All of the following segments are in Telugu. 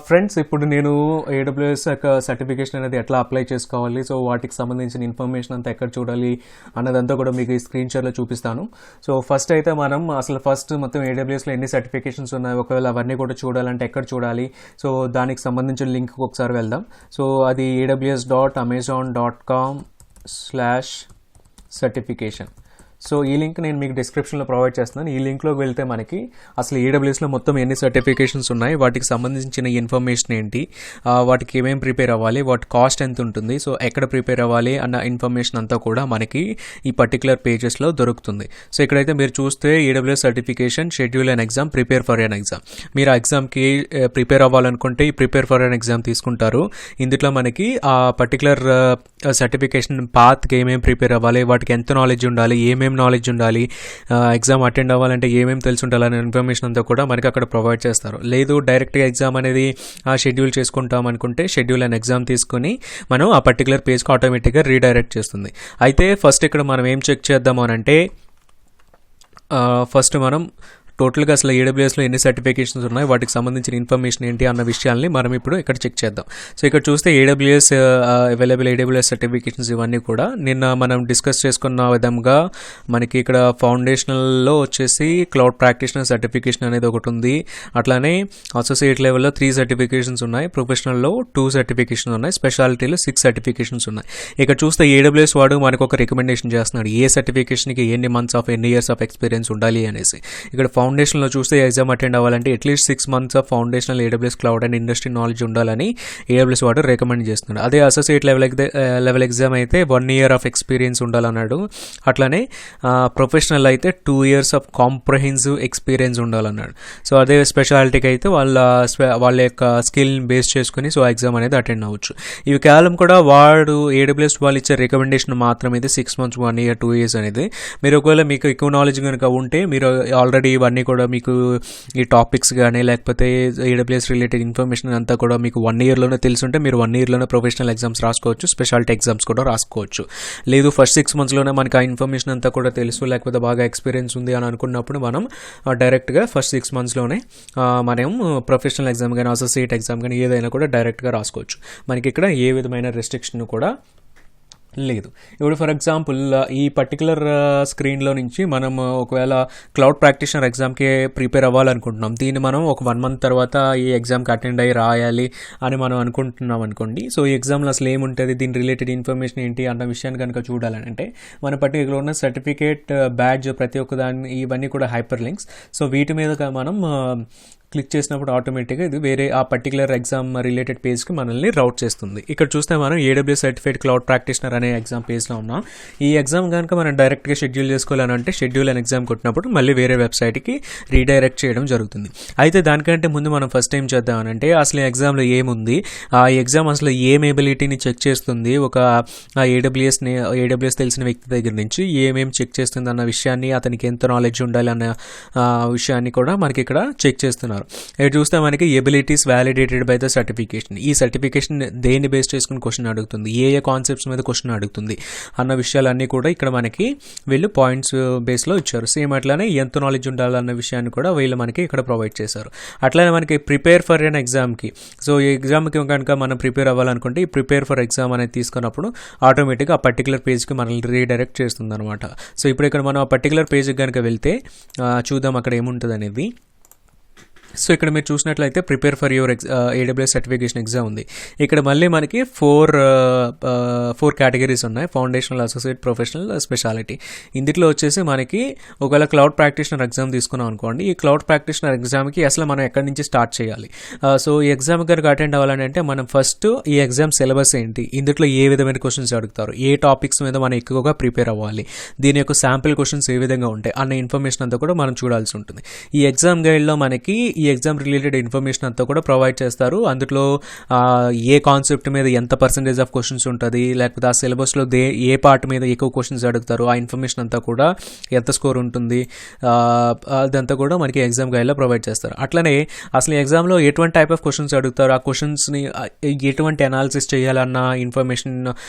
ఫ్రెండ్స్, ఇప్పుడు నేను ఏడబ్ల్యూఎస్ యొక్క సర్టిఫికేషన్ అనేది ఎట్లా అప్లై చేసుకోవాలి, సో వాటికి సంబంధించిన ఇన్ఫర్మేషన్ అంతా ఎక్కడ చూడాలి అన్నదంతా కూడా మీకు ఈ స్క్రీన్ షాట్లో చూపిస్తాను. సో ఫస్ట్ అయితే మనం ఫస్ట్ మొత్తం ఏడబ్ల్యూఎస్లో ఎన్ని సర్టిఫికేషన్స్ ఉన్నాయి, ఒకవేళ అవన్నీ కూడా చూడాలంటే ఎక్కడ చూడాలి, సో దానికి సంబంధించిన లింక్ ఒకసారి వెళ్దాం. సో అది aws.amazon.com/certification. సో ఈ లింక్ నేను మీకు డిస్క్రిప్షన్లో ప్రొవైడ్ చేస్తున్నాను. ఈ లింక్లోకి వెళ్తే మనకి అసలు ఏడబ్ల్యూఎస్లో మొత్తం ఎన్ని సర్టిఫికేషన్స్ ఉన్నాయి, వాటికి సంబంధించిన ఇన్ఫర్మేషన్ ఏంటి, వాటికి ఏమేమి ప్రిపేర్ అవ్వాలి, వాటి కాస్ట్ ఎంత ఉంటుంది, సో ఎక్కడ ప్రిపేర్ అవ్వాలి అన్న ఇన్ఫర్మేషన్ అంతా కూడా మనకి ఈ పర్టికులర్ పేజెస్లో దొరుకుతుంది. సో ఇక్కడైతే మీరు చూస్తే AWS certification, schedule and exam, prepare for an exam. మీరు ఆ ఎగ్జామ్కి ప్రిపేర్ అవ్వాలనుకుంటే ఈ ప్రిపేర్ ఫర్ ఎన్ ఎగ్జామ్ తీసుకుంటారు. ఇందులో మనకి ఆ పర్టికులర్ సర్టిఫికేషన్ పాత్కి ఏమేమి ప్రిపేర్ అవ్వాలి, వాటికి ఎంత నాలెడ్జ్ ఉండాలి, ఏమేమి నాలెడ్జ్ ఉండాలి, ఎగ్జామ్ అటెండ్ అవ్వాలంటే ఏమేమి తెలిసి ఉండాలనే ఇన్ఫర్మేషన్ అంతా కూడా మనకి అక్కడ ప్రొవైడ్ చేస్తారు. లేదు డైరెక్ట్గా ఎగ్జామ్ అనేది షెడ్యూల్ చేసుకుంటాం అనుకుంటే షెడ్యూల్ అండ్ ఎగ్జామ్ తీసుకొని మనం ఆ పర్టికులర్ పేజ్కి ఆటోమేటిక్గా రీడైరెక్ట్ చేస్తుంది. అయితే ఫస్ట్ ఇక్కడ మనం ఏం చెక్ చేద్దాము అని అంటే, ఫస్ట్ మనం టోటల్గా అసలు ఏడబ్ల్యూఎస్లో ఎన్ని సర్టిఫికేషన్స్ ఉన్నాయి, వాటికి సంబంధించిన ఇన్ఫర్మేషన్ ఏంటి అన్న విషయాల్ని మనం ఇప్పుడు ఇక్కడ చెక్ చేద్దాం. సో ఇక్కడ చూస్తే ఏడబ్ల్యూఎస్ అవైలబుల్ ఏడబ్ల్యూఎస్ సర్టిఫికేషన్స్ ఇవన్నీ కూడా నిన్న మనం డిస్కస్ చేసుకున్న విధంగా మనకి ఇక్కడ ఫౌండేషనల్లో వచ్చేసి క్లౌడ్ ప్రాక్టీషనర్ సర్టిఫికేషన్ అనేది ఒకటి ఉంది. అట్లానే అసోసియేట్ లెవెల్లో 3 సర్టిఫికేషన్స్ ఉన్నాయి, ప్రొఫెషనల్లో 2 సర్టిఫికేషన్స్ ఉన్నాయి, స్పెషాలిటీలో 6 సర్టిఫికేషన్స్ ఉన్నాయి. ఇక్కడ చూస్తే ఏడబ్ల్యూఎస్ వాడు మనకు ఒక రికమెండేషన్ చేస్తున్నాడు ఏ సర్టిఫికేషన్కి ఎన్ని ఇయర్స్ ఆఫ్ ఎక్స్పీరియన్స్ ఉండాలి అనేసి. ఇక్కడ ఫౌండేషన్లో చూస్తే ఎగ్జామ్ అటెండ్ అవ్వాలంటే at least 6 months of foundational AWS cloud and industry knowledge ఉండాలని ఏడబ్ల్యూఎస్ వాడు రికమెండ్ చేస్తున్నాడు. అదే అసోసియేట్ లెవెల్ ఎగ్జామ్ అయితే 1 year ఆఫ్ ఎక్స్పీరియన్స్ ఉండాలన్నాడు. అట్లానే ప్రొఫెషనల్ అయితే 2 years ఆఫ్ కాంప్రహెన్సివ్ ఎక్స్పీరియన్స్ ఉండాలన్నాడు. సో అదే స్పెషాలిటీకి అయితే వాళ్ళ యొక్క స్కిల్ బేస్ చేసుకుని సో ఎగ్జామ్ అనేది అటెండ్ అవ్వచ్చు. ఇవి కేవలం కూడా వాడు ఏడబ్ల్యూఎస్ వాళ్ళు ఇచ్చే రికమెండేషన్ మాత్రం ఇది 6 months, 1 year, 2 years అనేది. మీరు ఒకవేళ మీకు ఎక్కువ నాలెడ్జ్ కనుక ఉంటే మీరు ఆల్రెడీ ఇవన్నీ కూడా మీకు ఈ టాపిక్స్ కానీ లేకపోతే ఏడబ్ల్యూఎస్ రిలేటెడ్ ఇన్ఫర్మేషన్ అంతా కూడా మీకు 1 yearలోనే తెలుసుంటే మీరు 1 yearలోనే ప్రొఫెషనల్ ఎగ్జామ్స్ రాసుకోవచ్చు, స్పెషాలిటీ ఎగ్జామ్స్ కూడా రాసుకోవచ్చు. లేదు ఫస్ట్ 6 monthsలోనే మనకి ఆ ఇన్ఫర్మేషన్ అంతా కూడా తెలుసు, లేకపోతే బాగా ఎక్స్పీరియన్స్ ఉంది అని అనుకున్నప్పుడు మనం డైరెక్ట్గా ఫస్ట్ 6 monthsలోనే మనం ప్రొఫెషనల్ ఎగ్జామ్ కానీ అసోసియేట్ ఎగ్జామ్ కానీ ఏదైనా కూడా డైరెక్ట్గా రాసుకోవచ్చు. మనకి ఇక్కడ ఏ విధమైన రెస్ట్రిక్షన్ కూడా లేదు. ఇప్పుడు ఫర్ ఎగ్జాంపుల్ ఈ పర్టికులర్ స్క్రీన్లో నుంచి మనం ఒకవేళ క్లౌడ్ ప్రాక్టీషనర్ ఎగ్జామ్కి ప్రిపేర్ అవ్వాలనుకుంటున్నాం, దీన్ని మనం ఒక 1 month తర్వాత ఈ ఎగ్జామ్కి అటెండ్ అయ్యి రాయాలి అని మనం అనుకుంటున్నాం అనుకోండి. సో ఈ ఎగ్జామ్లో అసలు ఏముంటుంది, దీని రిలేటెడ్ ఇన్ఫర్మేషన్ ఏంటి అన్న విషయాన్ని కనుక చూడాలని అంటే మన పర్టికులర్ ఉన్న సర్టిఫికేట్, బ్యాడ్జ్, ప్రతి ఒక్క దాన్ని ఇవన్నీ కూడా హైపర్ లింక్స్. సో వీటి మీద మనం క్లిక్ చేసినప్పుడు ఆటోమేటిక్గా ఇది వేరే ఆ పర్టికులర్ ఎగ్జామ్ రిలేటెడ్ పేజ్కి మనల్ని రౌట్ చేస్తుంది. ఇక్కడ చూస్తే మనం ఏడబ్ల్యూఎస్ సర్టిఫైడ్ క్లౌడ్ ప్రాక్టీషనర్ అనే ఎగ్జామ్ పేజ్లో ఉన్నాం. ఈ ఎగ్జామ్ కనుక మనం డైరెక్ట్గా షెడ్యూల్ చేసుకోవాలని అంటే షెడ్యూల్ అండ్ ఎగ్జామ్ కొట్టినప్పుడు మళ్ళీ వేరే వెబ్సైట్కి రీడైరెక్ట్ చేయడం జరుగుతుంది. అయితే దానికంటే ముందు మనం ఫస్ట్ ఏం చేద్దామనంటే అసలు ఎగ్జామ్లో ఏముంది, ఆ ఎగ్జామ్ అసలు ఏం ఎబిలిటీని చెక్ చేస్తుంది, ఒక ఏడబ్ల్యూఎస్ తెలిసిన వ్యక్తి దగ్గర నుంచి ఏమేమి చెక్ చేస్తుంది అన్న విషయాన్ని, అతనికి ఎంత నాలెడ్జ్ ఉండాలి అన్న విషయాన్ని కూడా మనకి ఇక్కడ చెక్ చేస్తున్నారు. ఇక్కడ చూస్తే మనకి abilities validated by the certification. ఈ సర్టిఫికేషన్ దేన్ని బేస్ చేసుకుని క్వశ్చన్ అడుగుతుంది, ఏ కాన్సెప్ట్స్ మీద క్వశ్చన్ అడుగుతుంది అన్న విషయాలన్నీ కూడా ఇక్కడ మనకి వీళ్ళు పాయింట్స్ బేస్లో ఇచ్చారు. సేమ్ అట్లానే ఎంత నాలెడ్జ్ ఉండాలన్న విషయాన్ని కూడా వీళ్ళు మనకి ఇక్కడ ప్రొవైడ్ చేశారు. అట్లానే మనకి ప్రిపేర్ ఫర్ ఎన్ ఎగ్జామ్కి, సో ఈ ఎగ్జామ్కి కనుక మనం ప్రిపేర్ అవ్వాలనుకుంటే ఈ ప్రిపేర్ ఫర్ ఎగ్జామ్ అనేది తీసుకున్నప్పుడు ఆటోమేటిక్గా ఆ పర్టికులర్ పేజ్కి మనల్ని రీడైరెక్ట్ చేస్తుంది అనమాట. సో ఇప్పుడు ఇక్కడ మనం ఆ పర్టికులర్ పేజ్కి కనుక వెళ్తే చూద్దాం అక్కడ ఏముంటుంది అనేది. సో ఇక్కడ మీరు చూసినట్లయితే prepare for your AWS certification exam ఉంది. ఇక్కడ మళ్ళీ మనకి 4 కేటగిరీస్ ఉన్నాయి, ఫౌండేషనల్, అసోసియేట్, ప్రొఫెషనల్, స్పెషాలిటీ. ఇందులో వచ్చేసి మనకి ఒకవేళ క్లౌడ్ ప్రాక్టీషనర్ ఎగ్జామ్ తీసుకున్నాం అనుకోండి, ఈ క్లౌడ్ ప్రాక్టీషనర్ ఎగ్జామ్కి అసలు మనం ఎక్కడి నుంచి స్టార్ట్ చేయాలి. సో ఈ ఎగ్జామ్ కనుక అటెండ్ అవ్వాలని అంటే మనం ఫస్ట్ ఈ ఎగ్జామ్ సిలబస్ ఏంటి, ఇందులో ఏ విధమైన క్వశ్చన్స్ అడుగుతారు, ఏ టాపిక్స్ మీద మనం ఎక్కువగా ప్రిపేర్ అవ్వాలి, దీని యొక్క శాంపిల్ క్వశ్చన్స్ ఏ విధంగా ఉంటాయి అన్న ఇన్ఫర్మేషన్ అంతా కూడా మనం చూడాల్సి ఉంటుంది. ఈ ఎగ్జామ్ గైడ్లో మనకి ఈ ఎగ్జామ్ రిలేటెడ్ ఇన్ఫర్మేషన్ అంతా కూడా ప్రొవైడ్ చేస్తారు. అందులో ఏ కాన్సెప్ట్ మీద ఎంత పర్సెంటేజ్ ఆఫ్ క్వశ్చన్స్ ఉంటుంది, లేకపోతే ఆ సిలబస్లో ఏ పార్ట్ మీద ఎక్కువ క్వశ్చన్స్ అడుగుతారు, ఆ ఇన్ఫర్మేషన్ అంతా కూడా ఎంత స్కోర్ ఉంటుంది అదంతా కూడా మనకి ఎగ్జామ్ గైడ్లో ప్రొవైడ్ చేస్తారు. అట్లనే అసలు ఎగ్జామ్లో ఎటువంటి టైప్ ఆఫ్ క్వశ్చన్స్ అడుగుతారు, ఆ క్వశ్చన్స్ని ఎటువంటి అనాలిసిస్ చేయాలన్న ఇన్ఫర్మేషన్,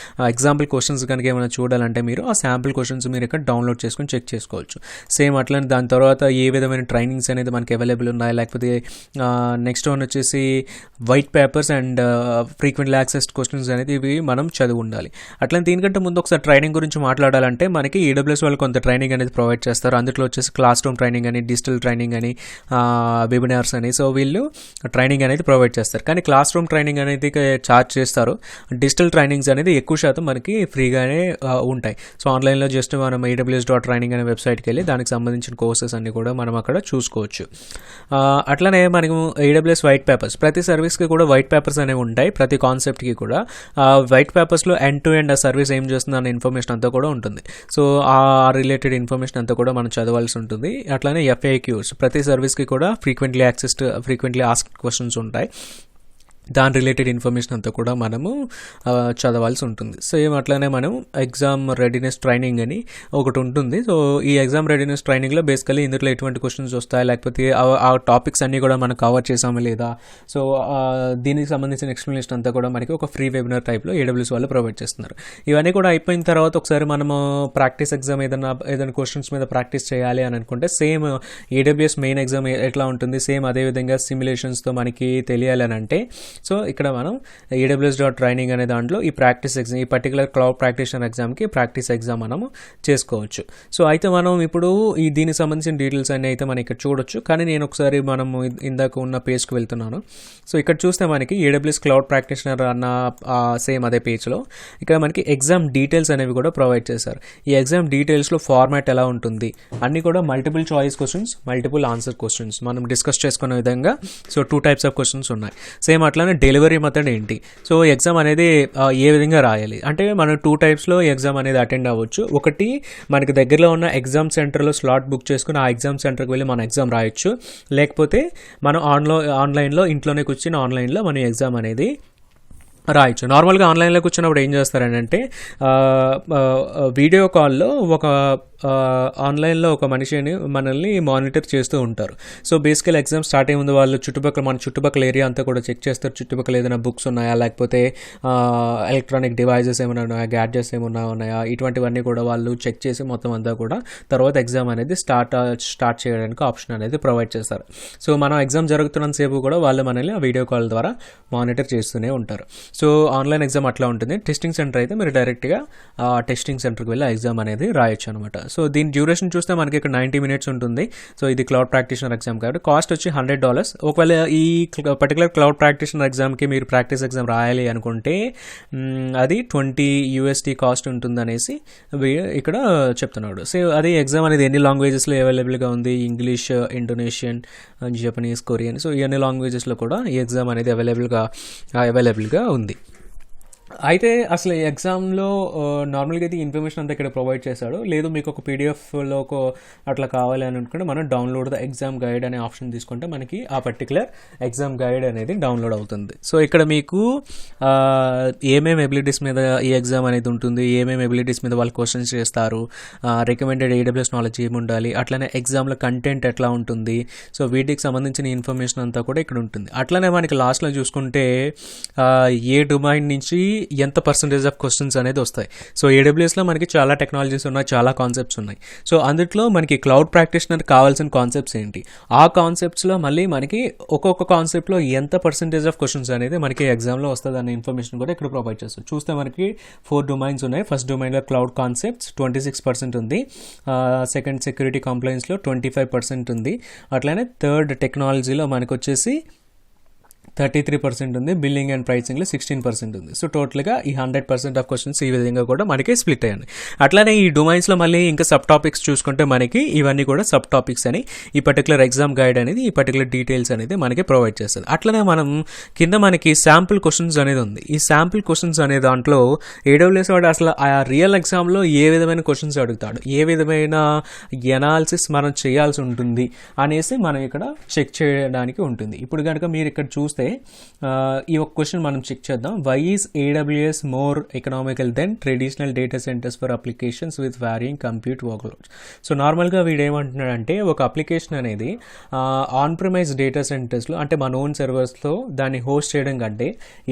ఎగ్జాంపుల్ క్వశ్చన్స్ కనుక ఏమైనా చూడాలంటే మీరు ఆ శాంపుల్ క్వశ్చన్స్ మీరు ఇక్కడ డౌన్లోడ్ చేసుకొని చెక్ చేసుకోవచ్చు. సేమ్ అట్లనే దాని తర్వాత ఏ విధమైన ట్రైనింగ్స్ అనేది మనకి అవైలబుల్ ఉన్నాయి, లేకపోతే లేకపోతే నెక్స్ట్ వన్ వచ్చేసి white papers and frequently accessed questions అనేది ఇవి మనం చదివి ఉండాలి. అట్లా దీనికంటే ముందు ఒకసారి ట్రైనింగ్ గురించి మాట్లాడాలంటే మనకి AWS వాళ్ళు కొంత ట్రైనింగ్ అనేది ప్రొవైడ్ చేస్తారు. అందులో వచ్చేసి క్లాస్ రూమ్ ట్రైనింగ్ అని, డిజిటల్ ట్రైనింగ్ అని, వెబినార్స్ అని, సో వీళ్ళు ట్రైనింగ్ అనేది ప్రొవైడ్ చేస్తారు. కానీ క్లాస్ రూమ్ ట్రైనింగ్ అనేది ఛార్జ్ చేస్తారు. డిజిటల్ ట్రైనింగ్స్ అనేది ఎక్కువ శాతం మనకి ఫ్రీగానే ఉంటాయి. సో ఆన్లైన్లో జస్ట్ మనం aws.training అనే వెబ్సైట్కి వెళ్ళి దానికి సంబంధించిన కోర్సెస్ అన్ని కూడా మనం అక్కడ చూసుకోవచ్చు. అట్లనే మనము AWS వైట్ పేపర్స్, ప్రతి సర్వీస్కి కూడా వైట్ పేపర్స్ అనేవి ఉంటాయి. ప్రతి కాన్సెప్ట్కి కూడా వైట్ పేపర్స్లో ఎండ్ టు ఎండ్ ఆ సర్వీస్ ఏం చేస్తుంది అనే ఇన్ఫర్మేషన్ అంతా కూడా ఉంటుంది. సో ఆ రిలేటెడ్ ఇన్ఫర్మేషన్ అంతా కూడా మనం చదవాల్సి ఉంటుంది. అట్లానే FAQs, ప్రతి సర్వీస్కి కూడా ఫ్రీక్వెంట్లీ ఆస్క్డ్ క్వశ్చన్స్ ఉంటాయి. దాని రిలేటెడ్ ఇన్ఫర్మేషన్ అంతా కూడా మనము చదవాల్సి ఉంటుంది. సేమ్ అట్లానే మనం ఎగ్జామ్ రెడీనెస్ ట్రైనింగ్ అని ఒకటి ఉంటుంది. సో ఈ ఎగ్జామ్ రెడీనెస్ ట్రైనింగ్లో బేసికలీ ఇందులో ఎటువంటి క్వశ్చన్స్ వస్తాయి, లేకపోతే ఆ టాపిక్స్ అన్నీ కూడా మనం కవర్ చేసామా లేదా, సో దీనికి సంబంధించిన ఎక్స్ప్లెనేషన్ అంతా కూడా మనకి ఒక ఫ్రీ వెబినార్ టైప్లో AWS వాళ్ళు ప్రొవైడ్ చేస్తున్నారు. ఇవన్నీ కూడా అయిపోయిన తర్వాత ఒకసారి మనము ప్రాక్టీస్ ఎగ్జామ్ ఏదైనా క్వశ్చన్స్ మీద ప్రాక్టీస్ చేయాలి అని అనుకుంటే సేమ్ AWS మెయిన్ ఎగ్జామ్ ఎట్లా ఉంటుంది, సేమ్ అదేవిధంగా సిమ్యులేషన్స్తో మనకి తెలియాలి అని అంటే సో ఇక్కడ మనం aws.training అనే దాంట్లో ఈ ప్రాక్టీస్ ఎగ్జామ్, ఈ పర్టికులర్ క్లౌడ్ ప్రాక్టీషనర్ ఎగ్జామ్కి ప్రాక్టీస్ ఎగ్జామ్ మనము చేసుకోవచ్చు. సో అయితే మనం ఇప్పుడు దీనికి సంబంధించిన డీటెయిల్స్ అన్నీ అయితే మనం ఇక్కడ చూడొచ్చు. కానీ నేను ఒకసారి మనము ఇందాక ఉన్న పేజ్కి వెళ్తున్నాను. సో ఇక్కడ చూస్తే మనకి AWS క్లౌడ్ ప్రాక్టీషనర్ అన్న సేమ్ అదే పేజ్లో ఇక్కడ మనకి ఎగ్జామ్ డీటెయిల్స్ అనేవి కూడా ప్రొవైడ్ చేశారు. ఈ ఎగ్జామ్ డీటెయిల్స్లో ఫార్మాట్ ఎలా ఉంటుంది అన్నీ కూడా multiple choice questions, multiple answer questions మనం డిస్కస్ చేసుకునే విధంగా. సో 2 types ఆఫ్ క్వశ్చన్స్ ఉన్నాయి. సేమ్ అట్లానే డెలివరీ మెథడ్ ఏంటి, సో ఎగ్జామ్ అనేది ఏ విధంగా రాయాలి అంటే మనం 2 typesలో ఎగ్జామ్ అనేది అటెండ్ అవ్వచ్చు. ఒకటి మనకి దగ్గరలో ఉన్న ఎగ్జామ్ సెంటర్లో స్లాట్ బుక్ చేసుకుని ఆ ఎగ్జామ్ సెంటర్కి వెళ్ళి మనం ఎగ్జామ్ రాయొచ్చు. లేకపోతే మనం ఆన్లైన్లో ఇంట్లోనే కూర్చుని ఆన్లైన్లో మన ఎగ్జామ్ అనేది రాయొచ్చు. నార్మల్గా ఆన్లైన్లో కూర్చున్నప్పుడు ఏం చేస్తారనంటే వీడియో కాల్లో ఒక ఆన్లైన్లో ఒక మనిషిని మనల్ని మానిటర్ చేస్తూ ఉంటారు. సో బేసికల్ ఎగ్జామ్ స్టార్ట్ అయ్యే ముందు వాళ్ళు మన చుట్టుపక్కల ఏరియా అంతా కూడా చెక్ చేస్తారు. చుట్టుపక్కల ఏదైనా బుక్స్ ఉన్నాయా, లేకపోతే ఎలక్ట్రానిక్ డివైజెస్ ఏమైనా ఉన్నాయా, గ్యాడ్జెట్స్ ఏమైనా ఉన్నాయా, ఇటువంటివన్నీ కూడా వాళ్ళు చెక్ చేసి మొత్తం అంతా కూడా తర్వాత ఎగ్జామ్ అనేది స్టార్ట్ చేయడానికి ఆప్షన్ అనేది ప్రొవైడ్ చేస్తారు. సో మనం ఎగ్జామ్ జరుగుతున్నంతసేపు కూడా వాళ్ళు మనల్ని ఆ వీడియో కాల్ ద్వారా మానిటర్ చేస్తూనే ఉంటారు. సో ఆన్లైన్ ఎగ్జామ్ అట్లా ఉంటుంది. టెస్టింగ్ సెంటర్ అయితే మీరు డైరెక్ట్గా టెస్టింగ్ సెంటర్కి వెళ్ళి ఎగ్జామ్ అనేది రాయొచ్చు అనమాట. సో దీని డ్యూరేషన్ చూస్తే మనకి ఇక్కడ 90 minutes ఉంటుంది. సో ఇది క్లౌడ్ ప్రాక్టీషనర్ ఎగ్జామ్ కాబట్టి కాస్ట్ వచ్చి $100. ఒకవేళ ఈ పర్టికులర్ క్లౌడ్ ప్రాక్టీషనర్ ఎగ్జామ్కి మీరు ప్రాక్టీస్ ఎగ్జామ్ రాయాలి అనుకుంటే అది $20 కాస్ట్ ఉంటుందనేసి ఇక్కడ చెప్తున్నాడు. సో అది ఎగ్జామ్ అనేది ఎన్ని లాంగ్వేజెస్లో అవైలబుల్గా ఉంది, English, Indonesian, Japanese, Korean, so ఈ అన్ని లాంగ్వేజెస్లో కూడా ఈ ఎగ్జామ్ అనేది అవైలబుల్గా ఉంది. అయితే అసలు ఈ ఎగ్జామ్లో నార్మల్గా అయితే ఇన్ఫర్మేషన్ అంతా ఇక్కడ ప్రొవైడ్ చేశాడు. లేదు మీకు ఒక పీడిఎఫ్లో అట్లా కావాలి అని అనుకుంటే మనం డౌన్లోడ్ ద ఎగ్జామ్ గైడ్ అనే ఆప్షన్ తీసుకుంటే మనకి ఆ పర్టికులర్ ఎగ్జామ్ గైడ్ అనేది డౌన్లోడ్ అవుతుంది. సో ఇక్కడ మీకు ఏమేమి ఎబిలిటీస్ మీద ఈ ఎగ్జామ్ అనేది ఉంటుంది, ఏమేమి ఎబిలిటీస్ మీద వాళ్ళు క్వశ్చన్స్ చేస్తారు, రికమెండెడ్ AWS నాలెడ్జ్ ఏమి ఉండాలి, అట్లనే ఎగ్జామ్లో కంటెంట్ ఎట్లా ఉంటుంది, సో వీటికి సంబంధించిన ఇన్ఫర్మేషన్ అంతా కూడా ఇక్కడ ఉంటుంది. అట్లనే మనకి లాస్ట్లో చూసుకుంటే ఏ డొమైన్ నుంచి ఎంత పర్సంటేజ్ ఆఫ్ క్వశ్చన్స్ అనేది వస్తాయి. సో AWSలో మనకి చాలా టెక్నాలజీస్ ఉన్నాయి, చాలా కాన్సెప్ట్స్ ఉన్నాయి. సో అందులో మనకి క్లౌడ్ ప్రాక్టీషనర్ కావాల్సిన కాన్సెప్ట్స్ ఏంటి, ఆ కాన్సెప్ట్స్లో మళ్ళీ మనకి ఒక్కొక్క కాన్సెప్ట్లో ఎంత పర్సంటేజ్ ఆఫ్ క్వశ్చన్స్ అనేది మనకి ఎగ్జామ్లో వస్తుంది అనే ఇన్ఫర్మేషన్ కూడా ఇక్కడ ప్రొవైడ్ చేస్తారు. చూస్తే మనకి 4 domains ఉన్నాయి. ఫస్ట్ డొమైన్లో క్లౌడ్ కాన్సెప్ట్స్ 26% ఉంది. సెకండ్ సెక్యూరిటీ కంప్లైన్స్లో 25% ఉంది. అట్లానే థర్డ్ టెక్నాలజీలో మనకు వచ్చేసి 33% ఉంది. బిల్లింగ్ అండ్ ప్రైసింగ్లో 16% ఉంది. సో టోటల్గా ఈ 100% ఆఫ్ క్వశ్చన్స్ ఈ విధంగా కూడా మనకి స్ప్లిట్ అయ్యాయి. అట్లానే ఈ డొమైన్స్లో మళ్ళీ ఇంకా సబ్ టాపిక్స్ చూసుకుంటే మనకి ఇవన్నీ కూడా సబ్ టాపిక్స్ అని ఈ పర్టికులర్ ఎగ్జామ్ గైడ్ అనేది ఈ పర్టికులర్ డీటెయిల్స్ అనేది మనకి ప్రొవైడ్ చేస్తుంది. అట్లనే మనం కింద మనకి శాంపుల్ క్వశ్చన్స్ అనేది ఉంది. ఈ శాంపుల్ క్వశ్చన్స్ అనే దాంట్లో AWS వాడు అసలు ఆ రియల్ ఎగ్జామ్లో ఏ విధమైన క్వశ్చన్స్ అడుగుతాడు, ఏ విధమైన ఎనాలిసిస్ మనం చేయాల్సి ఉంటుంది అనేసి మనం ఇక్కడ చెక్ చేయడానికి ఉంటుంది. ఇప్పుడు కనుక మీరు ఇక్కడ చూస్తే ఈ ఒక క్వశ్చన్ మనం చెక్ చేద్దాం. Why is AWS more economical than traditional data centres for applications with varying compute workloads. So నార్మల్గా వీడు ఏమంటున్నాడంటే ఒక అప్లికేషన్ అనేది ఆన్ ప్రిమైజ్ డేటా సెంటర్స్లో అంటే మన ఓన్ సర్వర్స్లో దాన్ని హోస్ట్ చేయడం కంటే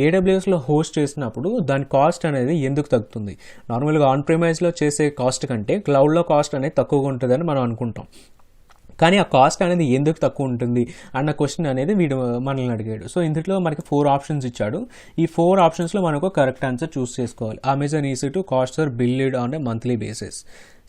AWSలో హోస్ట్ చేసినప్పుడు దాని కాస్ట్ అనేది ఎందుకు తగ్గుతుంది? నార్మల్గా ఆన్ ప్రిమైజ్లో చేసే కాస్ట్ కంటే క్లౌడ్లో కాస్ట్ అనేది తక్కువగా ఉంటుందని మనం అనుకుంటాం. కానీ ఆ కాస్ట్ అనేది ఎందుకు తక్కువ ఉంటుంది అన్న క్వశ్చన్ అనేది వీడు మనల్ని అడిగాడు. సో ఇందులో మనకి 4 ఆప్షన్స్ ఇచ్చాడు. ఈ 4 ఆప్షన్స్లో మనకు కరెక్ట్ ఆన్సర్ చూస్ చేసుకోవాలి. Amazon EC2 cost are billed on a monthly basis.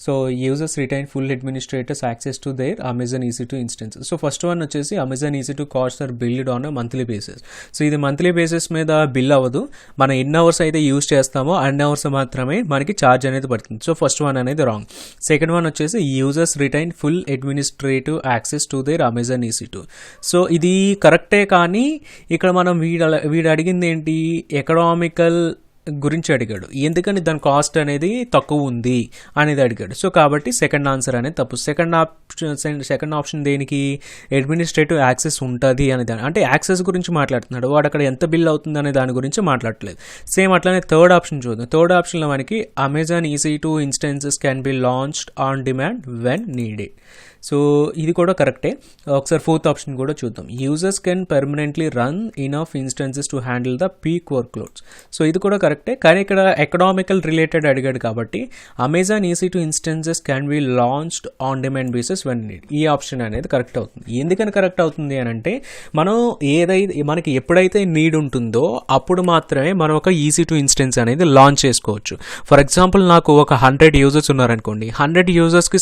So users retain full administrators access to their Amazon EC2 instance. So first one వచ్చేసి Amazon EC2 cost are billed on monthly basis. So ఇది మంత్లీ బేసిస్ మీద బిల్ అవ్వదు. మనం ఎన్ని అవర్స్ అయితే యూజ్ చేస్తామో అన్ని అవర్స్ మాత్రమే మనకి ఛార్జ్ అనేది పడుతుంది. సో ఫస్ట్ వన్ అనేది రాంగ్. సెకండ్ వన్ వచ్చేసి users retain full administrative access to their Amazon EC2. So ఇది కరెక్టే, కానీ ఇక్కడ మనం వీడు అడిగింది ఏంటి, ఎకనామికల్ గురించి అడిగాడు. ఎందుకని దాని కాస్ట్ అనేది తక్కువ ఉంది అనేది అడిగాడు. సో కాబట్టి సెకండ్ ఆన్సర్ అనేది తప్పు. సెకండ్ ఆప్షన్ దేనికి, అడ్మినిస్ట్రేటివ్ యాక్సెస్ ఉంటుంది అనే దాని, అంటే యాక్సెస్ గురించి మాట్లాడుతున్నాడు వాడు, అక్కడ ఎంత బిల్ అవుతుంది అనే దాని గురించి మాట్లాడట్లేదు. సేమ్ అట్లానే థర్డ్ ఆప్షన్ చూద్దాం. థర్డ్ ఆప్షన్లో మనకి Amazon EC2 instances can be launched on demand when needed. So ఇది కూడా కరెక్టే. ఒకసారి ఫోర్త్ ఆప్షన్ కూడా చూద్దాం. Users can permanently run enough instances to handle the peak work loads. So ఇది కూడా కరెక్టే, కానీ ఇక్కడ ఎకనామికల్ రిలేటెడ్ అడిగాడు కాబట్టి Amazon EC2 instances can be launched on demand basis when need. ఈ ఆప్షన్ అనేది కరెక్ట్ అవుతుంది. ఎందుకని కరెక్ట్ అవుతుంది అని అంటే, మనం మనకి ఎప్పుడైతే నీడ్ ఉంటుందో అప్పుడు మాత్రమే మనం ఒక EC2 ఇన్స్టెన్స్ అనేది లాంచ్ చేసుకోవచ్చు. ఫర్ ఎగ్జాంపుల్ నాకు ఒక 100 యూజర్స్ ఉన్నారనుకోండి, 100 యూజర్స్కి